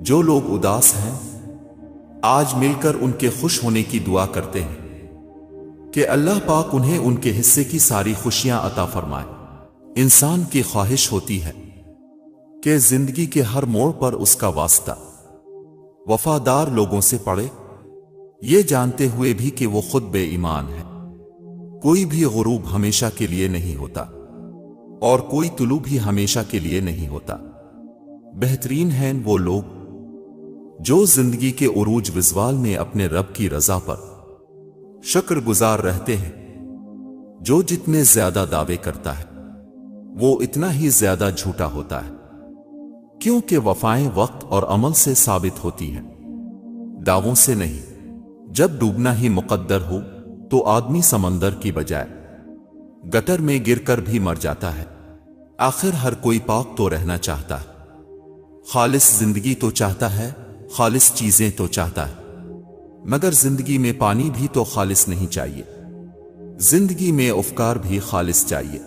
جو لوگ اداس ہیں آج مل کر ان کے خوش ہونے کی دعا کرتے ہیں کہ اللہ پاک انہیں ان کے حصے کی ساری خوشیاں عطا فرمائے۔ انسان کی خواہش ہوتی ہے کہ زندگی کے ہر موڑ پر اس کا واسطہ وفادار لوگوں سے پڑے، یہ جانتے ہوئے بھی کہ وہ خود بے ایمان ہے۔ کوئی بھی غروب ہمیشہ کے لیے نہیں ہوتا اور کوئی طلوع بھی ہمیشہ کے لیے نہیں ہوتا۔ بہترین ہیں وہ لوگ جو زندگی کے عروج وزوال میں اپنے رب کی رضا پر شکر گزار رہتے ہیں۔ جو جتنے زیادہ دعوے کرتا ہے وہ اتنا ہی زیادہ جھوٹا ہوتا ہے، کیونکہ وفائیں وقت اور عمل سے ثابت ہوتی ہیں، دعووں سے نہیں۔ جب ڈوبنا ہی مقدر ہو تو آدمی سمندر کی بجائے گٹر میں گر کر بھی مر جاتا ہے۔ آخر ہر کوئی پاک تو رہنا چاہتا ہے، خالص زندگی تو چاہتا ہے، خالص چیزیں تو چاہتا ہے، مگر زندگی میں پانی بھی تو خالص نہیں چاہیے، زندگی میں افکار بھی خالص چاہیے،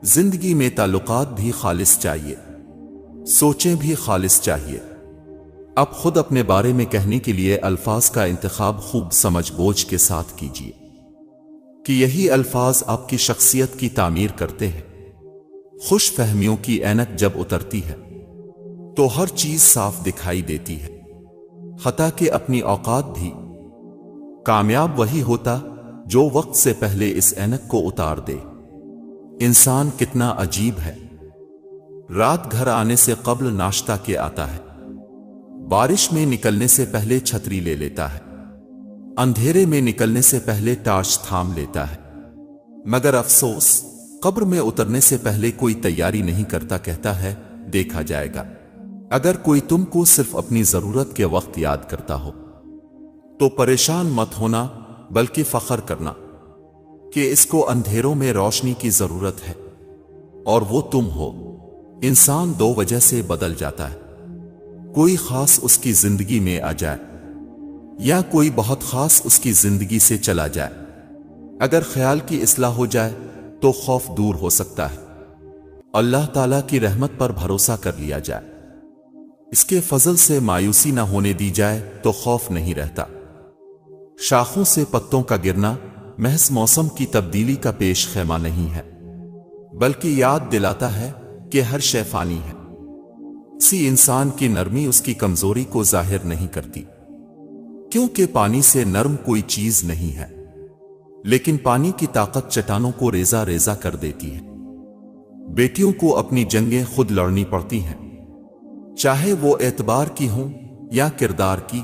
زندگی میں تعلقات بھی خالص چاہیے، سوچیں بھی خالص چاہیے۔ اب خود اپنے بارے میں کہنے کے لیے الفاظ کا انتخاب خوب سمجھ بوجھ کے ساتھ کیجیے کہ یہی الفاظ آپ کی شخصیت کی تعمیر کرتے ہیں۔ خوش فہمیوں کی اینک جب اترتی ہے تو ہر چیز صاف دکھائی دیتی ہے، حتیٰ کہ اپنی اوقات بھی۔ کامیاب وہی ہوتا جو وقت سے پہلے اس اینک کو اتار دے۔ انسان کتنا عجیب ہے، رات گھر آنے سے قبل ناشتہ کے آتا ہے، بارش میں نکلنے سے پہلے چھتری لے لیتا ہے، اندھیرے میں نکلنے سے پہلے ٹارچ تھام لیتا ہے، مگر افسوس قبر میں اترنے سے پہلے کوئی تیاری نہیں کرتا، کہتا ہے دیکھا جائے گا۔ اگر کوئی تم کو صرف اپنی ضرورت کے وقت یاد کرتا ہو تو پریشان مت ہونا، بلکہ فخر کرنا کہ اس کو اندھیروں میں روشنی کی ضرورت ہے اور وہ تم ہو۔ انسان دو وجہ سے بدل جاتا ہے، کوئی خاص اس کی زندگی میں آ جائے یا کوئی بہت خاص اس کی زندگی سے چلا جائے۔ اگر خیال کی اصلاح ہو جائے تو خوف دور ہو سکتا ہے، اللہ تعالیٰ کی رحمت پر بھروسہ کر لیا جائے، اس کے فضل سے مایوسی نہ ہونے دی جائے تو خوف نہیں رہتا۔ شاخوں سے پتوں کا گرنا محض موسم کی تبدیلی کا پیش خیمہ نہیں ہے، بلکہ یاد دلاتا ہے کہ ہر شے فانی ہے۔ اسی انسان کی نرمی اس کی کمزوری کو ظاہر نہیں کرتی، کیونکہ پانی سے نرم کوئی چیز نہیں ہے۔ لیکن پانی کی طاقت چٹانوں کو ریزہ ریزہ کر دیتی ہے۔ بیٹیوں کو اپنی جنگیں خود لڑنی پڑتی ہیں، چاہے وہ اعتبار کی ہوں یا کردار کی۔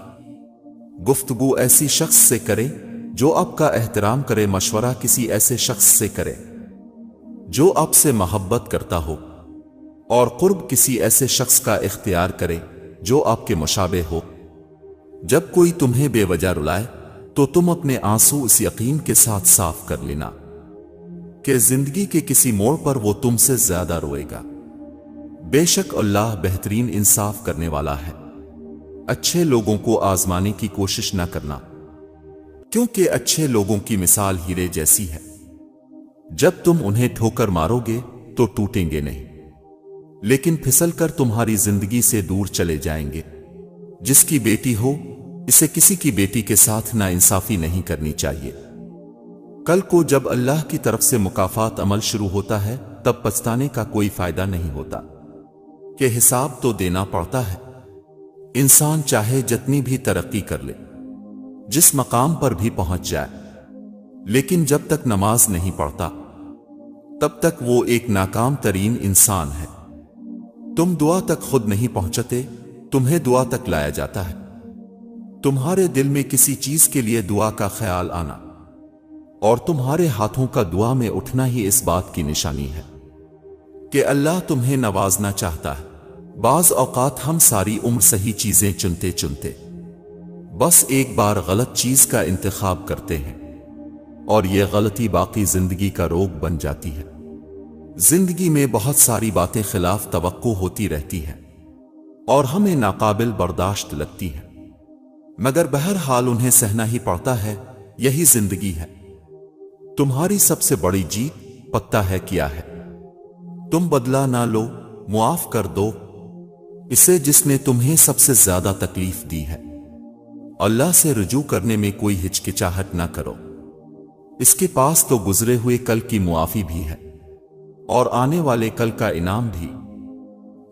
گفتگو ایسی شخص سے کرے جو آپ کا احترام کرے، مشورہ کسی ایسے شخص سے کرے جو آپ سے محبت کرتا ہو، اور قرب کسی ایسے شخص کا اختیار کرے جو آپ کے مشابہ ہو۔ جب کوئی تمہیں بے وجہ رلائے تو تم اپنے آنسو اس یقین کے ساتھ صاف کر لینا کہ زندگی کے کسی موڑ پر وہ تم سے زیادہ روئے گا۔ بے شک اللہ بہترین انصاف کرنے والا ہے۔ اچھے لوگوں کو آزمانے کی کوشش نہ کرنا، کیونکہ اچھے لوگوں کی مثال ہیرے جیسی ہے، جب تم انہیں ٹھوکر مارو گے تو ٹوٹیں گے نہیں، لیکن پھسل کر تمہاری زندگی سے دور چلے جائیں گے۔ جس کی بیٹی ہو اسے کسی کی بیٹی کے ساتھ ناانصافی نہیں کرنی چاہیے۔ کل کو جب اللہ کی طرف سے مکافات عمل شروع ہوتا ہے تب پچھتانے کا کوئی فائدہ نہیں ہوتا، کہ حساب تو دینا پڑتا ہے۔ انسان چاہے جتنی بھی ترقی کر لے، جس مقام پر بھی پہنچ جائے، لیکن جب تک نماز نہیں پڑھتا تب تک وہ ایک ناکام ترین انسان ہے۔ تم دعا تک خود نہیں پہنچتے، تمہیں دعا تک لایا جاتا ہے۔ تمہارے دل میں کسی چیز کے لیے دعا کا خیال آنا اور تمہارے ہاتھوں کا دعا میں اٹھنا ہی اس بات کی نشانی ہے کہ اللہ تمہیں نوازنا چاہتا ہے۔ بعض اوقات ہم ساری عمر صحیح چیزیں چنتے چنتے بس ایک بار غلط چیز کا انتخاب کرتے ہیں، اور یہ غلطی باقی زندگی کا روگ بن جاتی ہے۔ زندگی میں بہت ساری باتیں خلاف توقع ہوتی رہتی ہیں اور ہمیں ناقابل برداشت لگتی ہیں، مگر بہرحال انہیں سہنا ہی پڑتا ہے، یہی زندگی ہے۔ تمہاری سب سے بڑی جیت پتہ ہے کیا ہے؟ تم بدلہ نہ لو، معاف کر دو اسے جس نے تمہیں سب سے زیادہ تکلیف دی ہے۔ اللہ سے رجوع کرنے میں کوئی ہچکچاہٹ نہ کرو، اس کے پاس تو گزرے ہوئے کل کی معافی بھی ہے اور آنے والے کل کا انعام بھی۔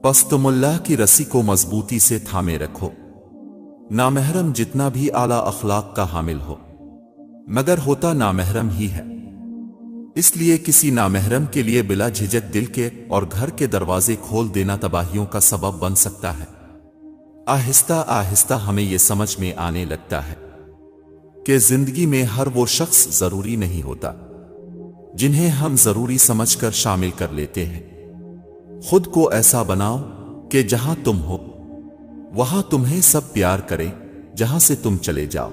پس تم اللہ کی رسی کو مضبوطی سے تھامے رکھو۔ نامحرم جتنا بھی اعلیٰ اخلاق کا حامل ہو، مگر ہوتا نامحرم ہی ہے، اس لیے کسی نامحرم کے لیے بلا جھجک دل کے اور گھر کے دروازے کھول دینا تباہیوں کا سبب بن سکتا ہے۔ آہستہ آہستہ ہمیں یہ سمجھ میں آنے لگتا ہے کہ زندگی میں ہر وہ شخص ضروری نہیں ہوتا جنہیں ہم ضروری سمجھ کر شامل کر لیتے ہیں۔ خود کو ایسا بناؤ کہ جہاں تم ہو وہاں تمہیں سب پیار کریں، جہاں سے تم چلے جاؤ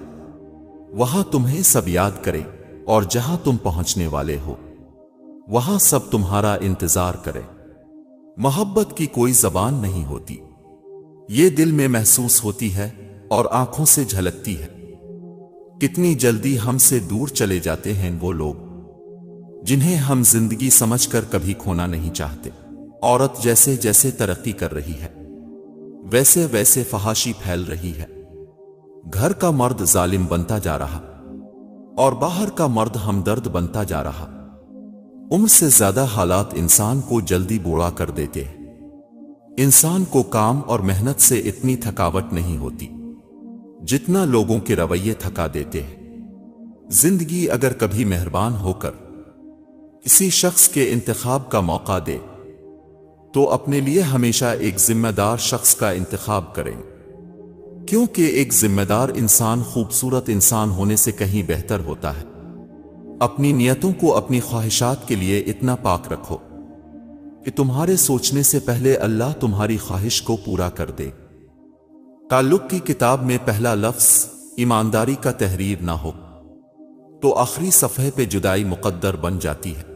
وہاں تمہیں سب یاد کریں، اور جہاں تم پہنچنے والے ہو وہاں سب تمہارا انتظار کرے۔ محبت کی کوئی زبان نہیں ہوتی، یہ دل میں محسوس ہوتی ہے اور آنکھوں سے جھلکتی ہے۔ کتنی جلدی ہم سے دور چلے جاتے ہیں وہ لوگ جنہیں ہم زندگی سمجھ کر کبھی کھونا نہیں چاہتے۔ عورت جیسے جیسے ترقی کر رہی ہے ویسے ویسے فحاشی پھیل رہی ہے۔ گھر کا مرد ظالم بنتا جا رہا اور باہر کا مرد ہمدرد بنتا جا رہا۔ عمر سے زیادہ حالات انسان کو جلدی بوڑھا کر دیتے ہیں۔ انسان کو کام اور محنت سے اتنی تھکاوٹ نہیں ہوتی جتنا لوگوں کے رویے تھکا دیتے ہیں۔ زندگی اگر کبھی مہربان ہو کر کسی شخص کے انتخاب کا موقع دے تو اپنے لیے ہمیشہ ایک ذمہ دار شخص کا انتخاب کریں، کیونکہ ایک ذمہ دار انسان خوبصورت انسان ہونے سے کہیں بہتر ہوتا ہے۔ اپنی نیتوں کو اپنی خواہشات کے لیے اتنا پاک رکھو کہ تمہارے سوچنے سے پہلے اللہ تمہاری خواہش کو پورا کر دے۔ تعلق کی کتاب میں پہلا لفظ ایمانداری کا تحریر نہ ہو تو آخری صفحے پہ جدائی مقدر بن جاتی ہے۔